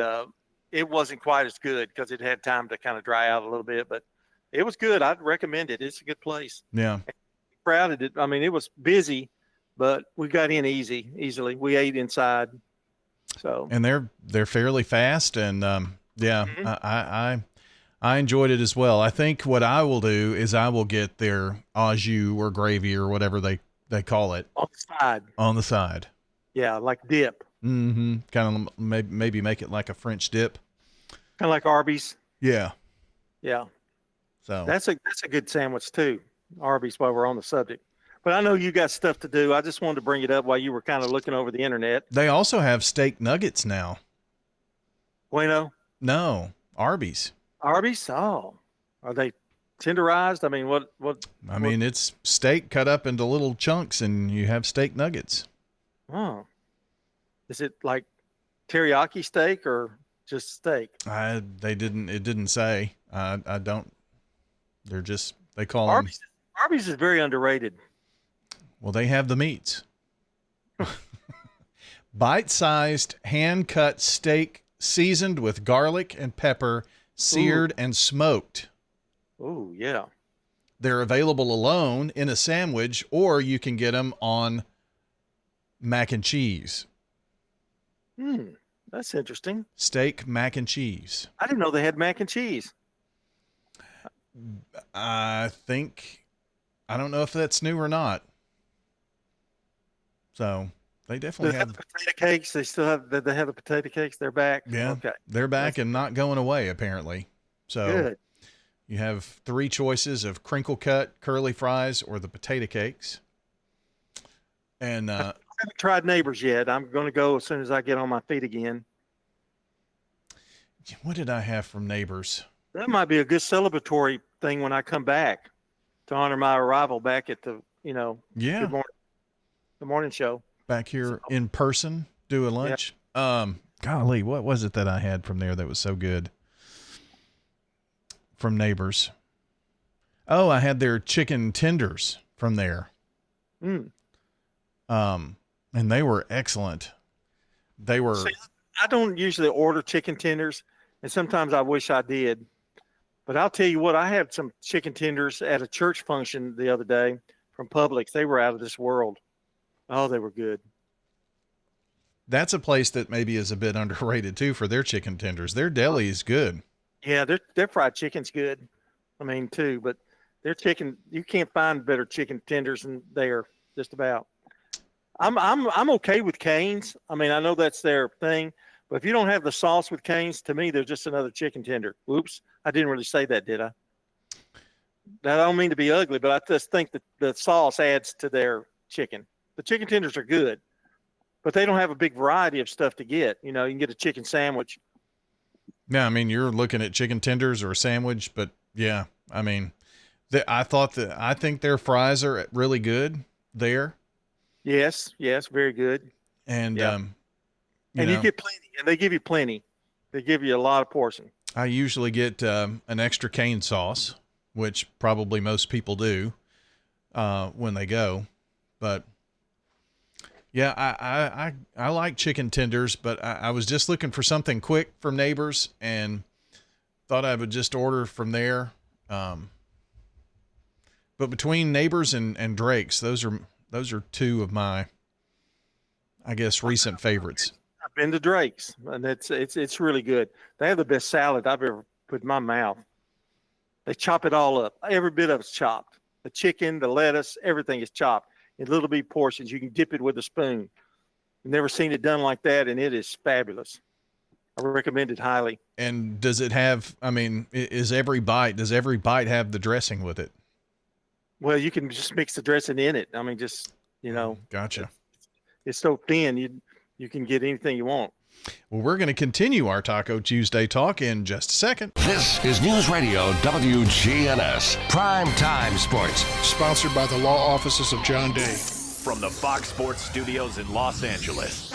Speaker 18: it wasn't quite as good because it had time to kind of dry out a little bit. But it was good. I'd recommend it. It's a good place.
Speaker 15: Yeah.
Speaker 18: Crowded it. I mean, it was busy. But we got in easily. We ate inside, so. And
Speaker 15: they're fairly fast, and yeah, mm-hmm. I enjoyed it as well. I think what I will do is I will get their au jus or gravy or whatever they call it
Speaker 18: on the side.
Speaker 15: On the side.
Speaker 18: Yeah, like dip.
Speaker 15: Mm-hmm. Kind of maybe make it like a French dip.
Speaker 18: Kind of like Arby's.
Speaker 15: Yeah.
Speaker 18: Yeah.
Speaker 15: So
Speaker 18: that's a good sandwich too, Arby's. While we're on the subject. But I know you got stuff to do. I just wanted to bring it up while you were kind of looking over the internet.
Speaker 15: They also have steak nuggets now.
Speaker 18: Bueno?
Speaker 15: No, Arby's.
Speaker 18: Arby's? Oh, are they tenderized? I mean, what?
Speaker 20: I mean, it's steak cut up into little chunks, and you have steak nuggets.
Speaker 18: Oh, is it like teriyaki steak or just steak?
Speaker 20: It didn't say. I don't. They call
Speaker 18: Arby's.
Speaker 20: them.
Speaker 18: Arby's is very underrated.
Speaker 20: Well, they have the meats. Bite-sized, hand-cut steak seasoned with garlic and pepper, seared and smoked.
Speaker 18: Oh, yeah.
Speaker 20: They're available alone in a sandwich, or you can get them on mac and cheese.
Speaker 18: That's interesting.
Speaker 20: Steak, mac and cheese.
Speaker 18: I didn't know they had mac and cheese.
Speaker 20: I don't know if that's new or not. So they definitely have
Speaker 18: the potato cakes. They still have. They have the potato cakes. They're back.
Speaker 20: Yeah,
Speaker 18: okay.
Speaker 20: They're back and not going away apparently. So
Speaker 18: Good.
Speaker 20: You have 3 choices of crinkle cut, curly fries, or the potato cakes. And
Speaker 18: I haven't tried Neighbors yet. I'm going to go as soon as I get on my feet again.
Speaker 20: What did I have from Neighbors?
Speaker 18: That might be a good celebratory thing when I come back to honor my arrival back at the the morning show.
Speaker 20: Back here in person, do a lunch. Yeah. Golly, what was it that I had from there that was so good? From Neighbors. Oh, I had their chicken tenders from there. And they were excellent. They were.
Speaker 18: See, I don't usually order chicken tenders, and sometimes I wish I did. But I'll tell you what, I had some chicken tenders at a church function the other day from Publix. They were out of this world. Oh, they were good.
Speaker 20: That's a place that maybe is a bit underrated too for their chicken tenders. Their deli is good.
Speaker 18: Yeah, their fried chicken's good. I mean, too, but their chicken, you can't find better chicken tenders than there, just about. I'm okay with Cane's. I mean, I know that's their thing, but if you don't have the sauce with Cane's, to me, they're just another chicken tender. Oops, I didn't really say that, did I? I don't mean to be ugly, but I just think that the sauce adds to their chicken. The chicken tenders are good, but they don't have a big variety of stuff to get. You know, you can get a chicken sandwich.
Speaker 20: Yeah, I mean, you're looking at chicken tenders or a sandwich, but yeah, I mean, I think their fries are really good there.
Speaker 18: Yes, very good.
Speaker 20: And
Speaker 18: you get plenty, and they give you plenty. They give you a lot of portion.
Speaker 20: I usually get an extra cane sauce, which probably most people do when they go. But yeah, I like chicken tenders, but I was just looking for something quick from Neighbors and thought I would just order from there. But between Neighbors and Drake's, those are 2 of my, I guess, recent favorites.
Speaker 18: I've been to Drake's, and it's really good. They have the best salad I've ever put in my mouth. They chop it all up. Every bit of it's chopped. The chicken, the lettuce, everything is chopped in little bitty portions. You can dip it with a spoon. I've never seen it done like that, and it is fabulous. I recommend it highly.
Speaker 20: And does it have, I mean, does every bite have the dressing with it?
Speaker 18: Well, you can just mix the dressing in it. I mean, just,
Speaker 20: Gotcha.
Speaker 18: It's so thin, you can get anything you want.
Speaker 20: Well, we're going to continue our Taco Tuesday talk in just a second.
Speaker 11: This is News Radio WGNS Prime Time Sports.
Speaker 21: Sponsored by the law offices of John Day.
Speaker 22: From the Fox Sports Studios in Los Angeles,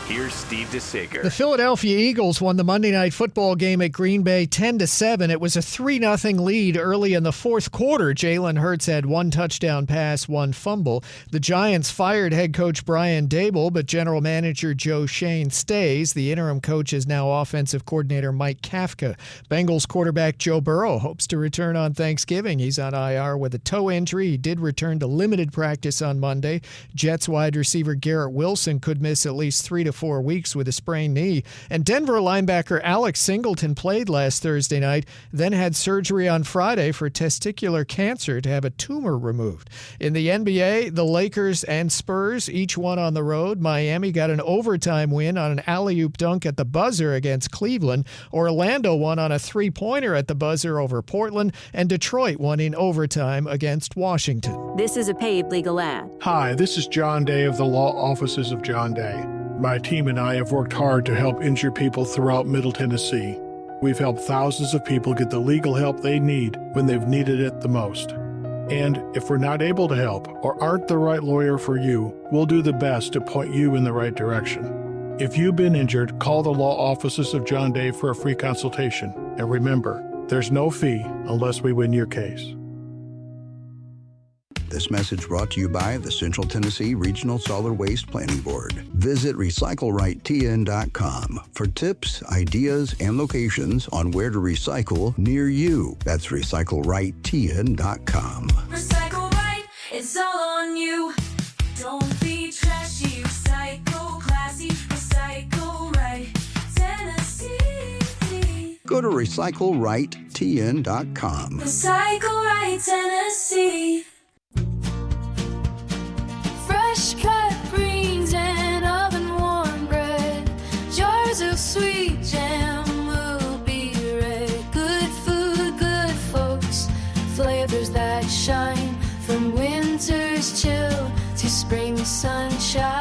Speaker 22: here's Steve DeSager.
Speaker 23: The Philadelphia Eagles won the Monday Night Football game at Green Bay 10-7. It was a 3-0 lead early in the fourth quarter. Jalen Hurts had 1 touchdown pass, 1 fumble. The Giants fired head coach Brian Daboll, but general manager Joe Schoen stays. The interim coach is now offensive coordinator Mike Kafka. Bengals quarterback Joe Burrow hopes to return on Thanksgiving. He's on IR with a toe injury. He did return to limited practice on Monday. Jets wide receiver Garrett Wilson could miss at least 3 to 4 weeks with a sprained knee. And Denver linebacker Alex Singleton played last Thursday night, then had surgery on Friday for testicular cancer to have a tumor removed. In the NBA, the Lakers and Spurs, each one on the road. Miami got an overtime win on an alley-oop dunk at the buzzer against Cleveland. Orlando won on a three-pointer at the buzzer over Portland. And Detroit won in overtime against Washington.
Speaker 24: This is a paid legal ad.
Speaker 21: Hi, this is John Day of the law offices of John Day. My team and I have worked hard to help injured people throughout Middle Tennessee. we've helped thousands of people get the legal help they need when they've needed it the most. And if we're not able to help or aren't the right lawyer for you, we'll do the best to point you in the right direction. If you've been injured, call the law offices of John Day for a free consultation. And remember, there's no fee unless we win your case.
Speaker 1: This message brought to you by the Central Tennessee Regional Solid Waste Planning Board. Visit RecycleRightTN.com for tips, ideas, and locations on where to recycle near you. That's RecycleRightTN.com.
Speaker 10: Recycle right, it's all on you. Don't be trashy, recycle classy, recycle right, Tennessee.
Speaker 1: Go to RecycleRightTN.com.
Speaker 10: Recycle right, Tennessee. Fresh cut greens and oven warm bread. Jars of sweet jam will be red. Good food, good folks. Flavors that shine from winter's chill to spring sunshine.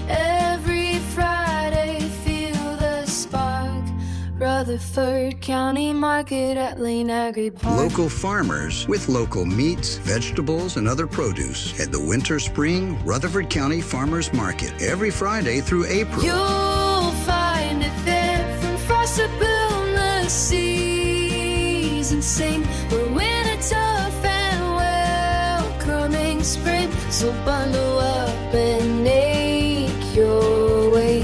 Speaker 10: Every Friday, feel the spark. Rutherford County Market at Lane Agri Park.
Speaker 1: Local farmers with local meats, vegetables, and other produce at the Winter Spring Rutherford County Farmers Market every Friday through April.
Speaker 10: You'll find it there from frost to boundless seas and sing. We're winter tough and welcoming spring. So bundle up and make your way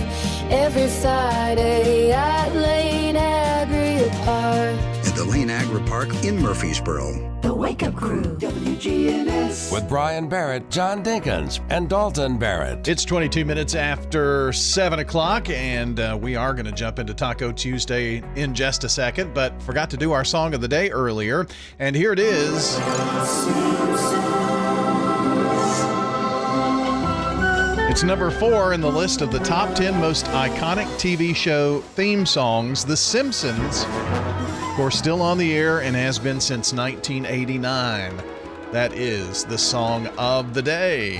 Speaker 10: every Friday at Lane Agri Park.
Speaker 1: At the Lane Agri Park in Murfreesboro.
Speaker 10: The Wake Up Crew, WGNS.
Speaker 11: With Brian Barrett, John Dinkins, and Dalton Barrett.
Speaker 20: It's 22 minutes after 7 o'clock, and we are going to jump into Taco Tuesday in just a second, but forgot to do our song of the day earlier, and here it is. It's number 4 in the list of the top 10 most iconic TV show theme songs. The Simpsons, of course, still on the air and has been since 1989. That is the song of the day.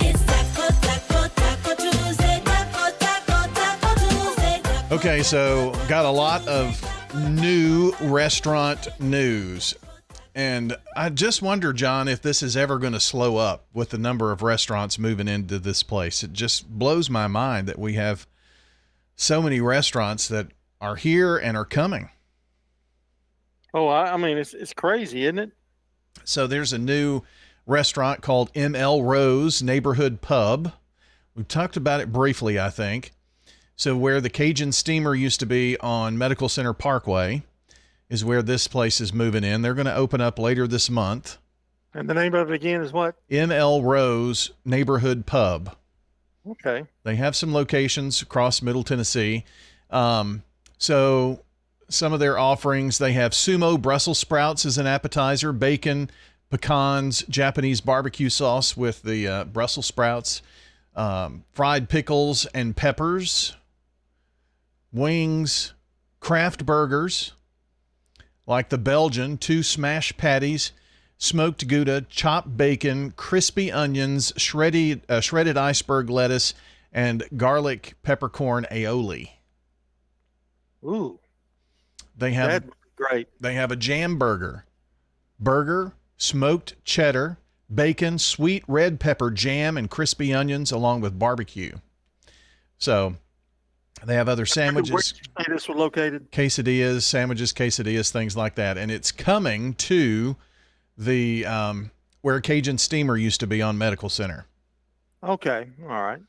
Speaker 20: Okay, so got a lot of new restaurant news. And I just wonder, John, if this is ever going to slow up with the number of restaurants moving into this place. It just blows my mind that we have so many restaurants that are here and are coming.
Speaker 18: Oh, I mean, it's crazy, isn't it?
Speaker 20: So there's a new restaurant called ML Rose Neighborhood Pub. We've talked about it briefly, I think. So where the Cajun Steamer used to be on Medical Center Parkway is where this place is moving in. They're going to open up later this month.
Speaker 18: And the name of it again is what?
Speaker 20: ML Rose Neighborhood Pub.
Speaker 18: Okay.
Speaker 20: They have some locations across Middle Tennessee. So some of their offerings, they have sumo Brussels sprouts as an appetizer, bacon, pecans, Japanese barbecue sauce with the Brussels sprouts, fried pickles and peppers, wings, craft burgers, like the Belgian, 2 smash patties, smoked Gouda, chopped bacon, crispy onions, shredded iceberg lettuce, and garlic peppercorn aioli.
Speaker 18: Ooh.
Speaker 20: That's
Speaker 18: great.
Speaker 20: They have a jam burger, smoked cheddar, bacon, sweet red pepper jam, and crispy onions, along with barbecue. So they have other sandwiches.
Speaker 18: Where did you say this was located?
Speaker 20: Quesadillas, sandwiches, quesadillas, things like that. And it's coming to the where Cajun Steamer used to be on Medical Center.
Speaker 18: Okay. All right.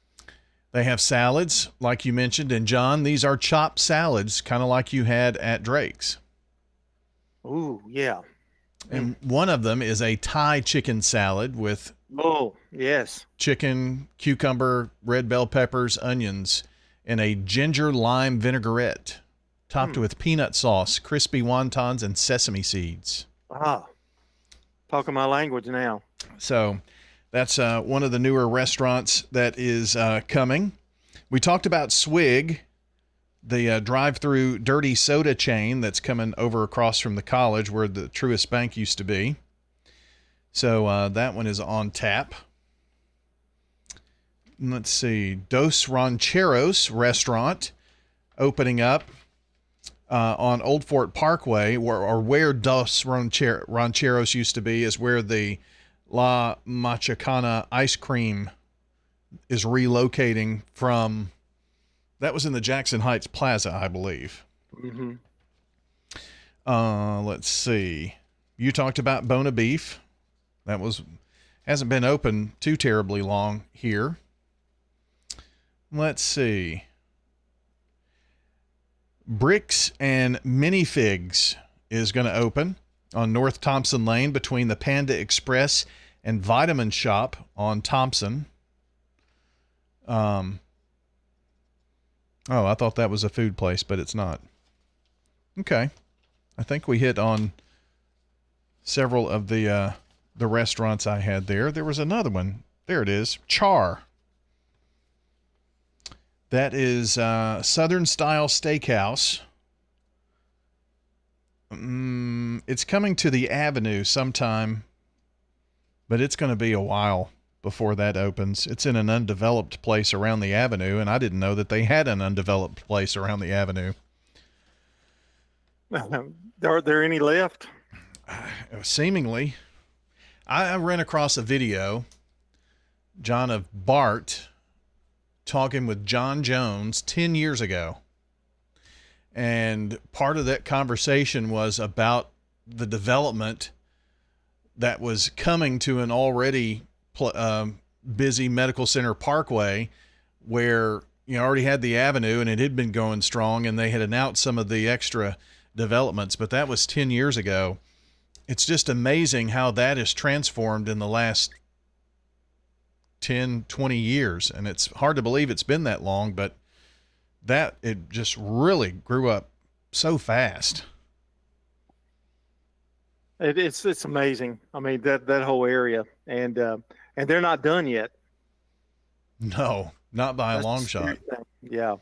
Speaker 20: They have salads, like you mentioned. And, John, these are chopped salads, kind of like you had at Drake's.
Speaker 18: Ooh, yeah.
Speaker 20: And one of them is a Thai chicken salad with chicken, cucumber, red bell peppers, onions, and a ginger lime vinaigrette topped with peanut sauce, crispy wontons, and sesame seeds.
Speaker 18: Ah, talking my language now.
Speaker 20: So that's one of the newer restaurants that is coming. We talked about Swig, the drive-through dirty soda chain that's coming over across from the college where the Truist Bank used to be. So that one is on tap. Let's see. Dos Rancheros restaurant opening up on Old Fort Parkway, where Dos Rancheros used to be, is where the La Machacana ice cream is relocating from. That was in the Jackson Heights Plaza, I believe.
Speaker 18: Mm-hmm.
Speaker 20: Let's see. You talked about Bona Beef. That hasn't been open too terribly long here. Let's see. Bricks and Minifigs is going to open on North Thompson Lane between the Panda Express and Vitamin Shop on Thompson. I thought that was a food place, but it's not. Okay. I think we hit on several of the restaurants I had there. There was another one. There it is. Char. That is Southern Style Steakhouse. It's coming to the Avenue sometime, but it's going to be a while before that opens. It's in an undeveloped place around the Avenue, and I didn't know that they had an undeveloped place around the Avenue.
Speaker 18: Are there any left?
Speaker 20: Seemingly. I ran across a video, John, of Bart talking with John Jones 10 years ago. And part of that conversation was about the development that was coming to an already busy medical center parkway, where you already had the Avenue and it had been going strong, and they had announced some of the extra developments, but that was 10 years ago. It's just amazing how that has transformed in the last 10, 20 years. And it's hard to believe it's been that long, but it just really grew up so fast.
Speaker 18: It's amazing. I mean, that whole area, and they're not done yet.
Speaker 20: No, not by a long shot.
Speaker 18: Yeah.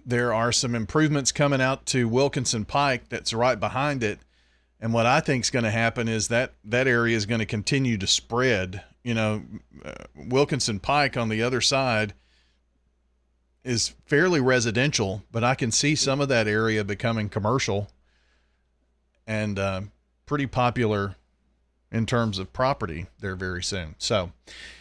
Speaker 20: There are some improvements coming out to Wilkinson Pike that's right behind it. And what I think is going to happen is that area is going to continue to spread. Wilkinson Pike on the other side is fairly residential, but I can see some of that area becoming commercial and pretty popular in terms of property there very soon. So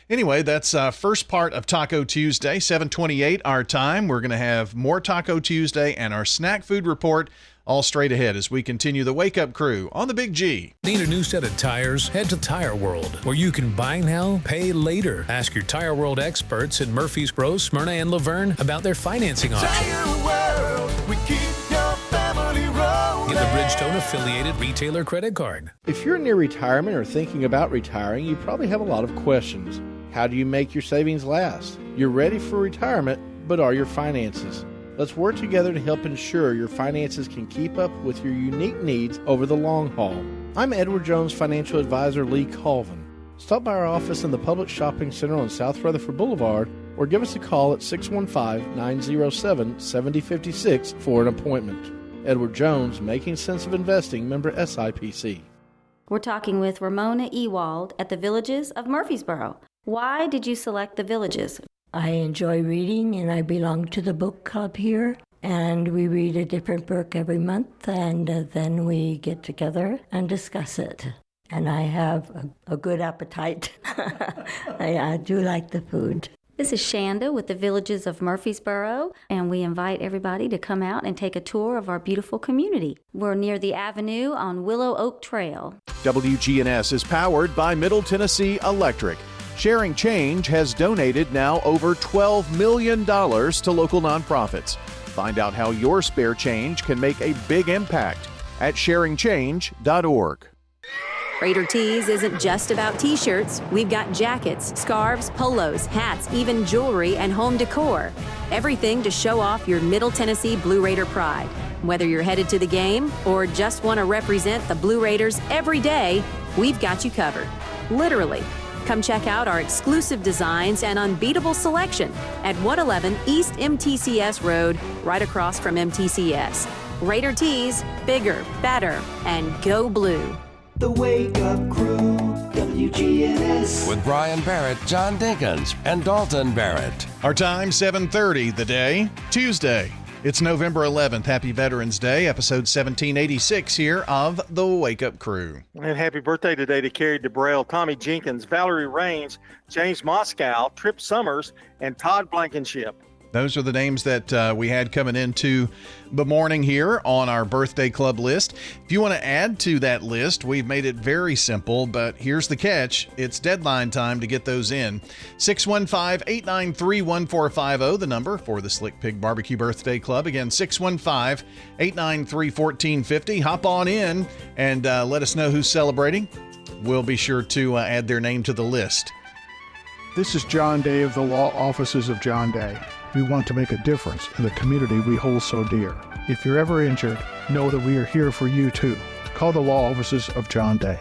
Speaker 20: anyway, that's first part of Taco Tuesday, 7:28 our time. We're going to have more Taco Tuesday and our snack food report all straight ahead as we continue the Wake Up Crew on the Big G.
Speaker 3: Need a new set of tires? Head to Tire World, where you can buy now, pay later. Ask your Tire World experts in Murfreesboro, Smyrna, and Laverne about their financing options.
Speaker 10: Tire World, we keep your family rolling.
Speaker 3: Get the Bridgestone affiliated retailer credit card.
Speaker 4: If you're near retirement or thinking about retiring, you probably have a lot of questions. How do you make your savings last? You're ready for retirement, but are your finances? Let's work together to help ensure your finances can keep up with your unique needs over the long haul. I'm Edward Jones financial advisor Lee Colvin. Stop by our office in the Public Shopping Center on South Rutherford Boulevard or give us a call at 615-907-7056 for an appointment. Edward Jones, Making Sense of Investing, member SIPC.
Speaker 5: We're talking with Ramona Ewald at the Villages of Murfreesboro. Why did you select the Villages?
Speaker 6: I enjoy reading, and I belong to the book club here. And we read a different book every month, and then we get together and discuss it. And I have a good appetite. I do like the food.
Speaker 5: This is Shanda with the Villages of Murfreesboro, and we invite everybody to come out and take a tour of our beautiful community. We're near the Avenue on Willow Oak Trail.
Speaker 24: WGNS is powered by Middle Tennessee Electric. Sharing Change has donated now over $12 million to local nonprofits. Find out how your spare change can make a big impact at sharingchange.org.
Speaker 25: Raider Tees isn't just about t-shirts. We've got jackets, scarves, polos, hats, even jewelry and home decor. Everything to show off your Middle Tennessee Blue Raider pride. Whether you're headed to the game or just want to represent the Blue Raiders every day, we've got you covered. Literally. Come check out our exclusive designs and unbeatable selection at 111 East MTCS Road, right across from MTCS. Raider Tees, bigger, better, and go blue.
Speaker 10: The Wake Up Crew,
Speaker 12: WGNS.
Speaker 11: With Brian Barrett, John Dinkins, and Dalton Barrett.
Speaker 20: Our time, 7:30, the day, Tuesday. It's November 11th. Happy Veterans Day, episode 1786 here of The Wake Up Crew.
Speaker 18: And happy birthday today to Carrie DeBrell, Tommy Jenkins, Valerie Raines, James Moscow, Trip Summers, and Todd Blankenship.
Speaker 20: Those are the names that we had coming into the morning here on our birthday club list. If you want to add to that list, we've made it very simple, but here's the catch. It's deadline time to get those in. 615-893-1450, the number for the Slick Pig Barbecue Birthday Club. Again, 615-893-1450. Hop on in and let us know who's celebrating. We'll be sure to add their name to the list.
Speaker 21: This is John Day of the Law Offices of John Day. We want to make a difference in the community we hold so dear. If you're ever injured, know that we are here for you too. Call the Law Offices of John Day.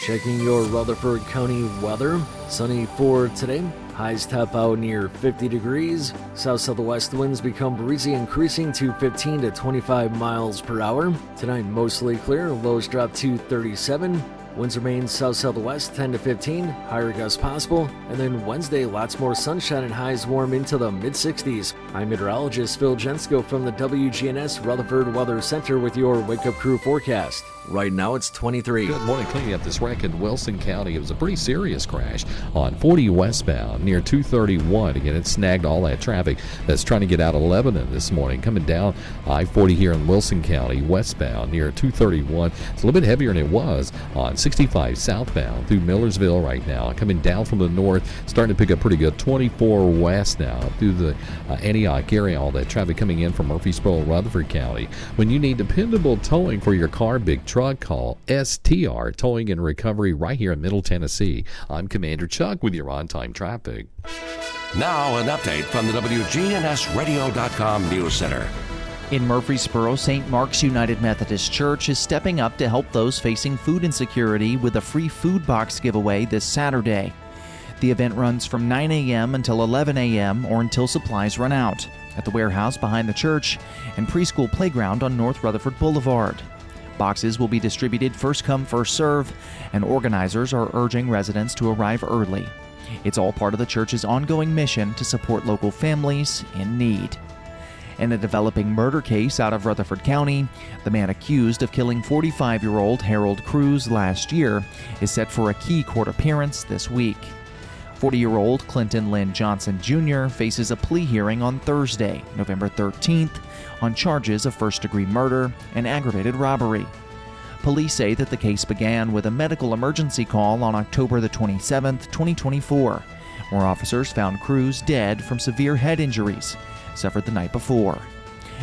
Speaker 19: Checking your Rutherford County weather. Sunny for today. Highs top out near 50 degrees. South-southwest winds become breezy, increasing to 15 to 25 miles per hour. Tonight, mostly clear. Lows drop to 37. Winds remain south-southwest 10 to 15, higher gusts possible. And then Wednesday, lots more sunshine and highs warm into the mid-60s. I'm meteorologist Phil Jensko from the WGNS Rutherford Weather Center with your Wake Up Crew forecast. Right now it's 23.
Speaker 8: Good morning. Cleaning up this wreck in Wilson County. It was a pretty serious crash on 40 westbound near 231. Again, it snagged all that traffic that's trying to get out of Lebanon this morning. Coming down I-40 here in Wilson County westbound near 231. It's a little bit heavier than it was on 65 southbound through Millersville right now. Coming down from the north, starting to pick up pretty good. 24 west now through the Antioch area. All that traffic coming in from Murfreesboro, Rutherford County. When you need dependable towing for your car, big truck, call STR Towing and Recovery right here in Middle Tennessee. I'm Commander Chuck with your on-time traffic.
Speaker 11: Now an update from the WGNSradio.com News Center.
Speaker 13: In Murfreesboro, St. Mark's United Methodist Church is stepping up to help those facing food insecurity with a free food box giveaway this Saturday. The event runs from 9 a.m. until 11 a.m. or until supplies run out at the warehouse behind the church and preschool playground on North Rutherford Boulevard. Boxes will be distributed first come, first serve, and organizers are urging residents to arrive early. It's all part of the church's ongoing mission to support local families in need. In a developing murder case out of Rutherford County, the man accused of killing 45-year-old Harold Cruz last year is set for a key court appearance this week. 40-year-old Clinton Lynn Johnson Jr. faces a plea hearing on Thursday, November 13th, on charges of first-degree murder and aggravated robbery. Police say that the case began with a medical emergency call on October the 27th, 2024, where officers found Cruz dead from severe head injuries suffered the night before.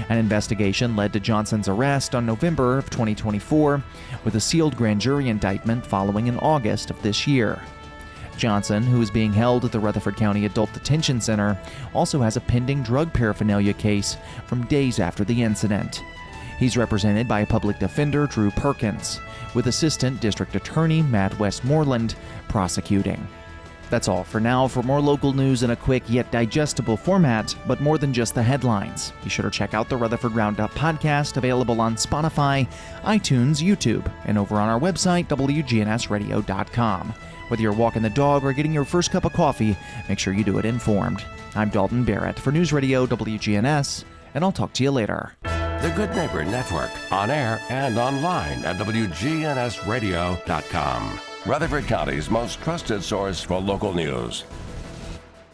Speaker 13: An investigation led to Johnson's arrest on November of 2024, with a sealed grand jury indictment following in August of this year. Johnson, who is being held at the Rutherford County Adult Detention Center, also has a pending drug paraphernalia case from days after the incident. He's represented by public defender Drew Perkins, with Assistant District Attorney Matt Westmoreland prosecuting. That's all for now. For more local news in a quick yet digestible format, but more than just the headlines, be sure to check out the Rutherford Roundup podcast, available on Spotify, iTunes, YouTube, and over on our website, WGNSradio.com. Whether you're walking the dog or getting your first cup of coffee, make sure you do it informed. I'm Dalton Barrett for News Radio WGNS, and I'll talk to you later.
Speaker 11: The Good Neighbor Network, on air and online at WGNSradio.com. Rutherford County's most trusted source for local news.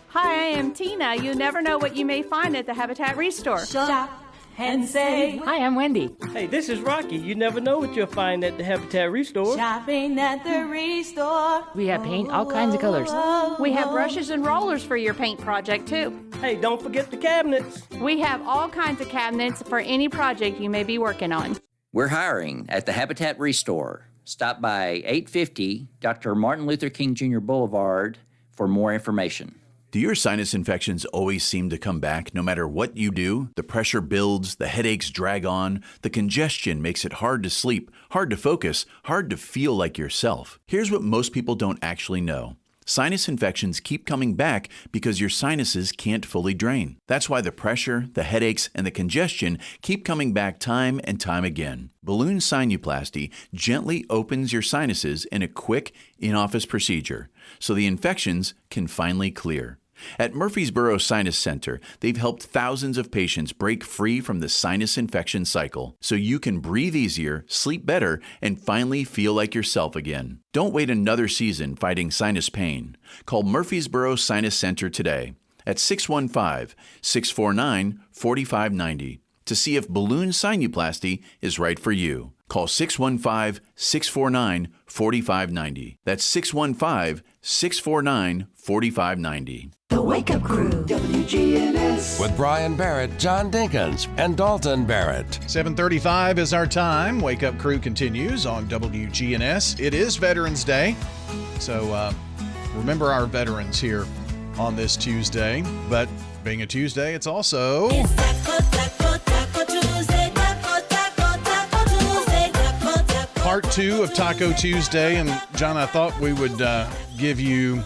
Speaker 14: Hi, I am Tina. You never know what you may find at the Habitat Restore.
Speaker 16: Shop and save.
Speaker 17: Hi, I'm Wendy.
Speaker 26: Hey, this is Rocky. You never know what you'll find at the Habitat Restore.
Speaker 16: Shopping at the Restore.
Speaker 17: We have paint, all kinds of colors.
Speaker 14: We have brushes and rollers for your paint project, too.
Speaker 26: Hey, don't forget the cabinets.
Speaker 14: We have all kinds of cabinets for any project you may be working on.
Speaker 27: We're hiring at the Habitat Restore. Stop by 850 Dr. Martin Luther King Jr. Boulevard for more information.
Speaker 28: Do your sinus infections always seem to come back no matter what you do? The pressure builds, the headaches drag on, the congestion makes it hard to sleep, hard to focus, hard to feel like yourself. Here's what most people don't actually know. Sinus infections keep coming back because your sinuses can't fully drain. That's why the pressure, the headaches, and the congestion keep coming back time and time again. Balloon sinuplasty gently opens your sinuses in a quick, in-office procedure, so the infections can finally clear. At Murfreesboro Sinus Center, they've helped thousands of patients break free from the sinus infection cycle, so you can breathe easier, sleep better, and finally feel like yourself again. Don't wait another season fighting sinus pain. Call Murfreesboro Sinus Center today at 615-649-4590 to see if balloon sinuplasty is right for you. Call 615-649-4590. That's 615-649-4590.
Speaker 16: The Wake Up Crew, WGNS.
Speaker 11: With Brian Barrett, John Dinkins, and Dalton Barrett.
Speaker 20: 7:35 is our time. Wake Up Crew continues on WGNS. It is Veterans Day, so remember our veterans here on this Tuesday. But being a Tuesday, it's also... Part 2 of Taco Tuesday. And John, I thought we would give you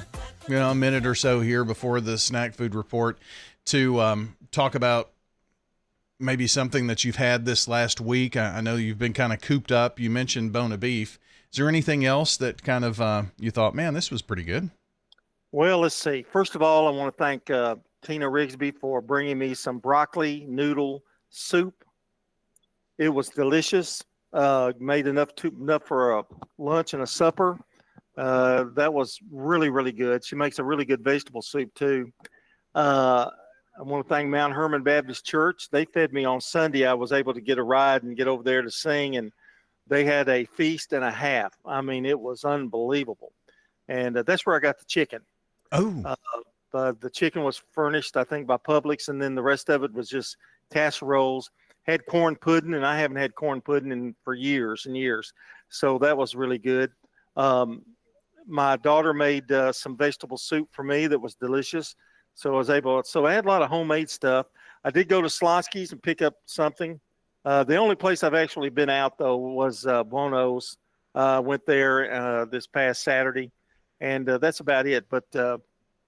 Speaker 20: a minute or so here before the snack food report to talk about maybe something that you've had this last week. I know you've been kind of cooped up. You mentioned bone of beef. Is there anything else that kind of you thought, man, this was pretty good?
Speaker 18: Well, let's see. First of all, I want to thank Tina Rigsby for bringing me some broccoli noodle soup. It was delicious. Made enough for a lunch and a supper. That was really, really good. She makes a really good vegetable soup too. I want to thank Mount Hermon Baptist Church. They fed me on Sunday. I was able to get a ride and get over there to sing, and they had a feast and a half. I mean, it was unbelievable. And that's where I got the chicken.
Speaker 20: Oh.
Speaker 18: The chicken was furnished, I think, by Publix, and then the rest of it was just casseroles. Had corn pudding, and I haven't had corn pudding for years and years. So that was really good. My daughter made some vegetable soup for me that was delicious. So I had a lot of homemade stuff. I did go to Slotsky's and pick up something. The only place I've actually been out, though, was Buono's. Went there this past Saturday, and that's about it. But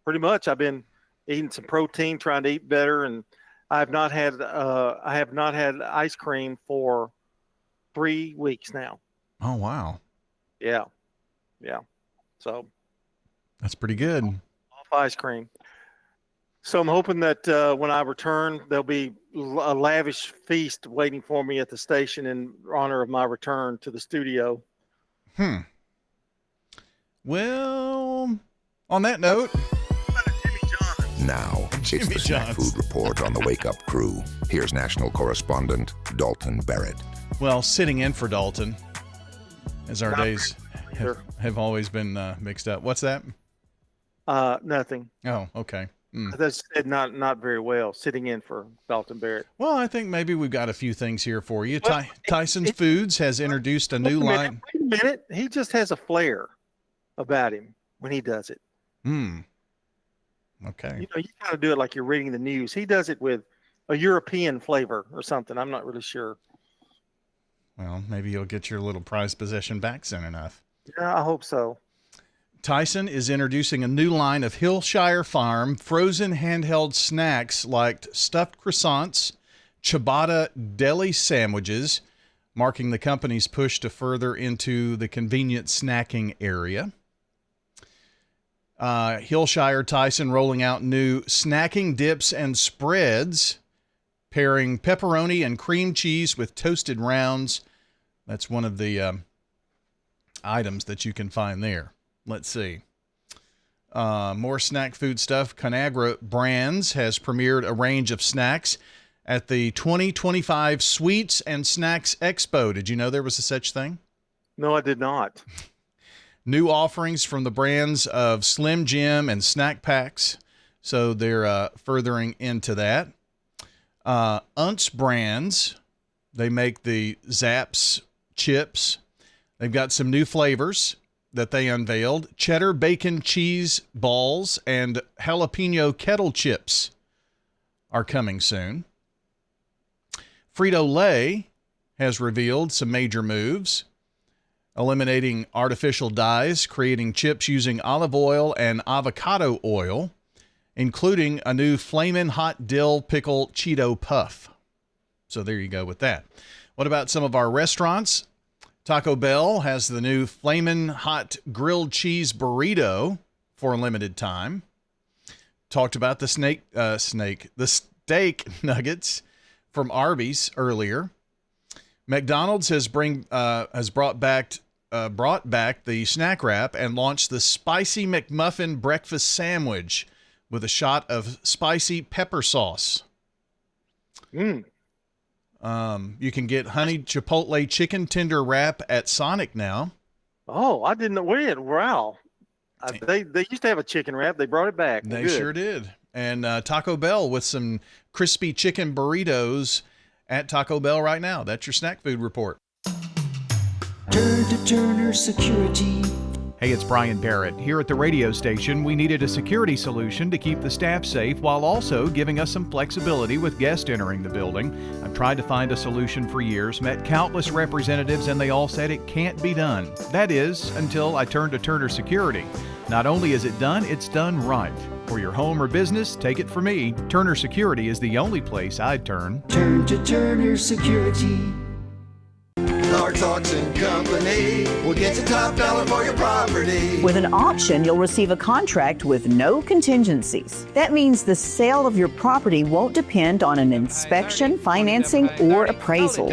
Speaker 18: pretty much I've been eating some protein, trying to eat better, and I have not had ice cream for 3 weeks now.
Speaker 20: Oh, wow.
Speaker 18: Yeah. So
Speaker 20: that's pretty good.
Speaker 18: Off ice cream. So I'm hoping that when I return, there'll be a lavish feast waiting for me at the station in honor of my return to the studio.
Speaker 20: Well, on that note.
Speaker 1: Now, it's the Snack Food Report on the Wake Up Crew. Here's national correspondent Dalton Barrett.
Speaker 20: Well, sitting in for Dalton, as our days have always been mixed up. What's that?
Speaker 18: Nothing.
Speaker 20: Oh, okay.
Speaker 18: That's not very well, sitting in for Dalton Barrett.
Speaker 20: Well, I think maybe we've got a few things here for you. Tyson's Foods has introduced a new line.
Speaker 18: Wait a minute. He just has a flair about him when he does it.
Speaker 20: Okay.
Speaker 18: You kind of do it like you're reading the news. He does it with a European flavor or something. I'm not really sure.
Speaker 20: Well, maybe you'll get your little prized possession back soon enough.
Speaker 18: Yeah, I hope so.
Speaker 20: Tyson is introducing a new line of Hillshire Farm frozen handheld snacks like stuffed croissants, ciabatta deli sandwiches, marking the company's push to further into the convenient snacking area. Hillshire Tyson rolling out new snacking dips and spreads, pairing pepperoni and cream cheese with toasted rounds. That's one of the items that you can find there. Let's see. More snack food stuff. Conagra Brands has premiered a range of snacks at the 2025 Sweets and Snacks Expo. Did you know there was a such thing?
Speaker 18: No, I did not.
Speaker 20: New offerings from the brands of Slim Jim and Snack Packs. So they're furthering into that. Unts Brands, they make the Zaps chips. They've got some new flavors that they unveiled. Cheddar bacon cheese balls and jalapeno kettle chips are coming soon. Frito-Lay has revealed some major moves. eliminating artificial dyes, creating chips using olive oil and avocado oil, including a new Flamin' Hot Dill Pickle Cheeto Puff. So there you go with that. What about some of our restaurants? Taco Bell has the new Flamin' Hot Grilled Cheese Burrito for a limited time. Talked about the steak nuggets from Arby's earlier. McDonald's has brought back the snack wrap and launched the Spicy McMuffin breakfast sandwich with a shot of spicy pepper sauce. You can get honey chipotle chicken tender wrap at Sonic now.
Speaker 18: Oh, I didn't know. Wow. They used to have a chicken wrap. They brought it back.
Speaker 20: They
Speaker 18: Good.
Speaker 20: sure did. And Taco Bell with some crispy chicken burritos at Taco Bell right now. That's your snack food report.
Speaker 16: Turn to Turner Security.
Speaker 2: Hey, it's Brian Barrett. Here at the radio station, we needed a security solution to keep the staff safe while also giving us some flexibility with guests entering the building. I've tried to find a solution for years, met countless representatives, and they all said it can't be done. That is, until I turned to Turner Security. Not only is it done, it's done right. For your home or business, take it from me, Turner Security is the only place I'd turn.
Speaker 16: Turn to Turner Security. Clark's Auction Company will get you top dollar for your property.
Speaker 3: With an auction, you'll receive a contract with no contingencies. That means the sale of your property won't depend on an inspection, financing, or appraisals.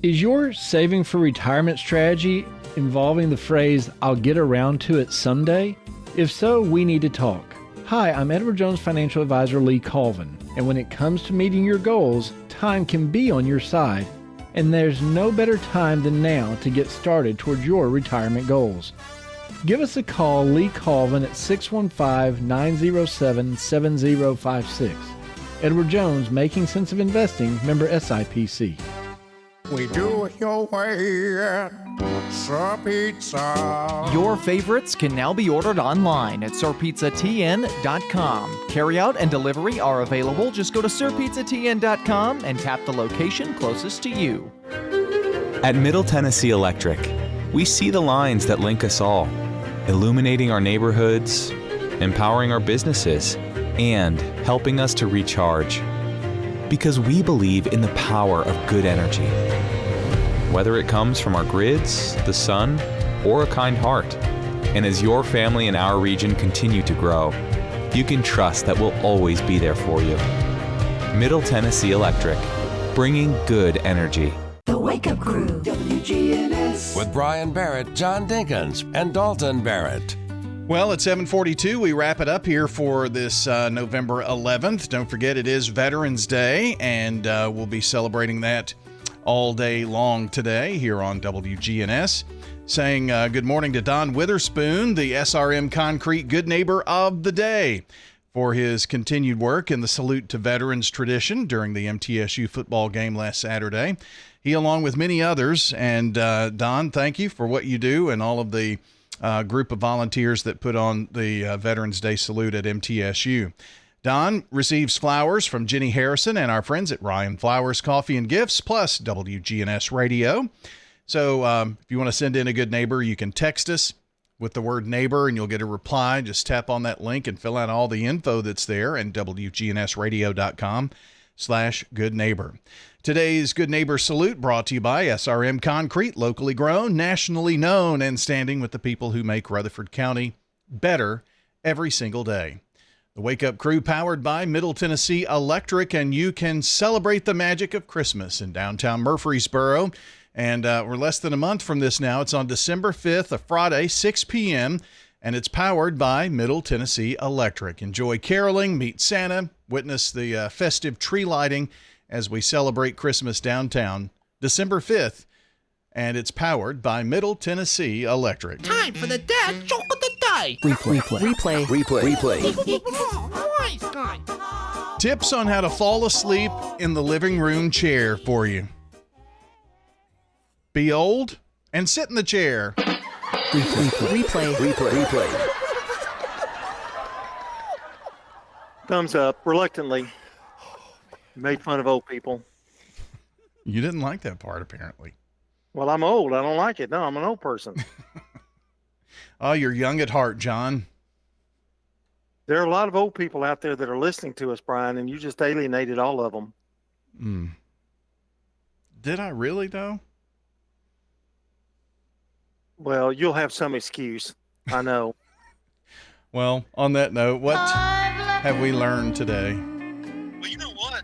Speaker 4: Is your saving for retirement strategy involving the phrase, I'll get around to it someday? If so, we need to talk. Hi, I'm Edward Jones Financial Advisor Lee Colvin, and when it comes to meeting your goals, time can be on your side. And there's no better time than now to get started towards your retirement goals. Give us a call, Lee Colvin, at 615-907-7056. Edward Jones, Making Sense of Investing, member SIPC.
Speaker 7: We do it your way at Sir Pizza.
Speaker 13: Your favorites can now be ordered online at sirpizzatn.com. Carryout and delivery are available. Just go to sirpizzatn.com and tap the location closest to you.
Speaker 9: At Middle Tennessee Electric, we see the lines that link us all, illuminating our neighborhoods, empowering our businesses, and helping us to recharge. Because we believe in the power of good energy. Whether it comes from our grids, the sun, or a kind heart. And as your family and our region continue to grow, you can trust that we'll always be there for you. Middle Tennessee Electric, bringing good energy.
Speaker 16: The Wake Up Crew, WGNS.
Speaker 11: With Brian Barrett, John Dinkins, and Dalton Barrett.
Speaker 20: Well, at 7:42, we wrap it up here for this November 11th. Don't forget, it is Veterans Day, and we'll be celebrating that all day long today here on WGNS. Saying good morning to Don Witherspoon, the SRM Concrete Good Neighbor of the Day, for his continued work in the Salute to Veterans tradition during the MTSU football game last Saturday. He, along with many others, and Don, thank you for what you do and all of the group of volunteers that put on the Veterans Day salute at MTSU. Don receives flowers from Jenny Harrison and our friends at Ryan Flowers Coffee and Gifts, plus WGNS Radio. So if you want to send in a good neighbor, you can text us with the word neighbor and you'll get a reply. Just tap on that link and fill out all the info that's there at WGNSradio.com/good neighbor. Today's Good Neighbor Salute brought to you by SRM Concrete, locally grown, nationally known, and standing with the people who make Rutherford County better every single day. The Wake Up Crew powered by Middle Tennessee Electric, and you can celebrate the magic of Christmas in downtown Murfreesboro. And we're less than a month from this now. It's on December 5th, a Friday, 6 p.m., and it's powered by Middle Tennessee Electric. Enjoy caroling, meet Santa, witness the festive tree lighting as we celebrate Christmas downtown, December 5th, and it's powered by Middle Tennessee Electric.
Speaker 12: Time for the dad joke of the day.
Speaker 16: Replay.
Speaker 20: Tips on how to fall asleep in the living room chair for you. Be old and sit in the chair.
Speaker 16: Replay.
Speaker 18: Thumbs up, reluctantly. Made fun of old people.
Speaker 20: You didn't like that part, apparently.
Speaker 18: Well, I'm old. I don't like it. No, I'm an old person.
Speaker 20: Oh, you're young at heart, John.
Speaker 18: There are a lot of old people out there that are listening to us, Brian, and you just alienated all of them.
Speaker 20: Did I really, though?
Speaker 18: Well, you'll have some excuse. I know.
Speaker 20: Well, on that note, what have we learned today?
Speaker 18: Well, you know what?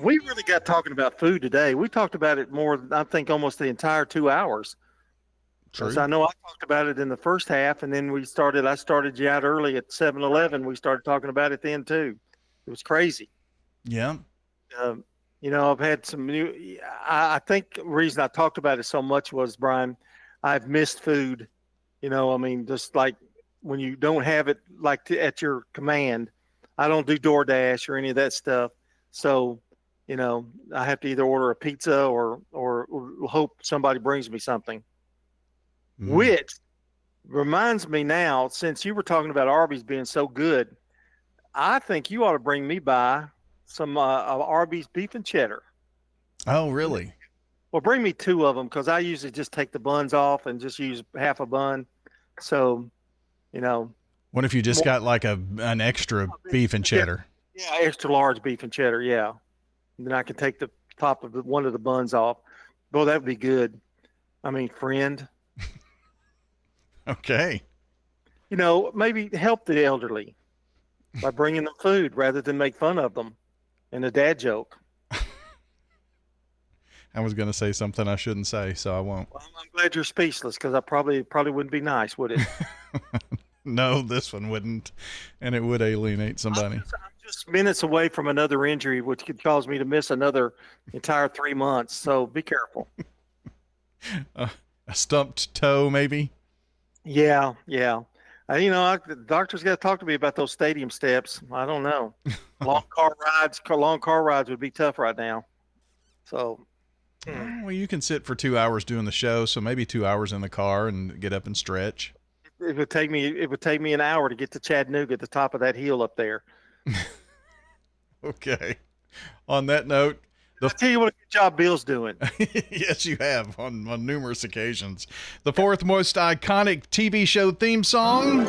Speaker 18: We really got talking about food today. We talked about it more, I think, almost the entire 2 hours.
Speaker 20: True.
Speaker 18: So I know I talked about it in the first half, and then I started you out early at 7-Eleven. We started talking about it then, too. It was crazy.
Speaker 20: Yeah.
Speaker 18: I've had some new, I think the reason I talked about it so much was, Brian, I've missed food. Just like when you don't have it at your command. I don't do DoorDash or any of that stuff. So, I have to either order a pizza or hope somebody brings me something. Which reminds me now, since you were talking about Arby's being so good, I think you ought to bring me by some Arby's beef and cheddar.
Speaker 20: Oh, really?
Speaker 18: Well, bring me 2 of them because I usually just take the buns off and just use half a bun. So,
Speaker 20: What if you just got like an extra beef and cheddar?
Speaker 18: Yeah, extra large beef and cheddar, yeah. And then I can take the top of one of the buns off. Boy, that would be good. Friend.
Speaker 20: Okay.
Speaker 18: Maybe help the elderly by bringing them food rather than make fun of them and a dad joke.
Speaker 20: I was going to say something I shouldn't say, so I won't.
Speaker 18: Well, I'm glad you're speechless because I probably wouldn't be nice, would it?
Speaker 20: No, this one wouldn't, and it would alienate somebody.
Speaker 18: I'm just minutes away from another injury, which could cause me to miss another entire 3 months. So be careful.
Speaker 20: A stumped toe, maybe?
Speaker 18: Yeah. The doctor's got to talk to me about those stadium steps. I don't know. Long car rides would be tough right now. So.
Speaker 20: Well, you can sit for 2 hours doing the show, so maybe 2 hours in the car and get up and stretch.
Speaker 18: It would take me an hour to get to Chattanooga at the top of that hill up there.
Speaker 20: Okay. On that note,
Speaker 18: I'll tell you what a good job Bill's doing.
Speaker 20: Yes, you have on numerous occasions. The 4th most iconic TV show theme song.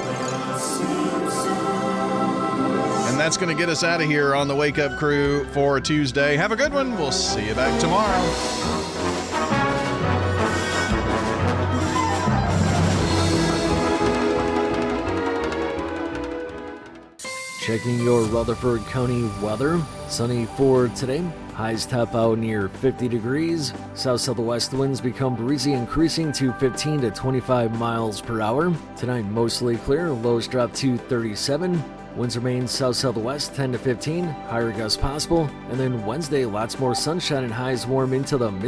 Speaker 20: And that's going to get us out of here on the Wake Up Crew for a Tuesday. Have a good one. We'll see you back tomorrow.
Speaker 19: Checking your Rutherford County weather. Sunny for today. Highs top out near 50 degrees. South-southwest winds become breezy, increasing to 15 to 25 miles per hour. Tonight, mostly clear. Lows drop to 37. Winds remain south-southwest 10 to 15. Higher gusts possible. And then Wednesday, lots more sunshine and highs warm into the mid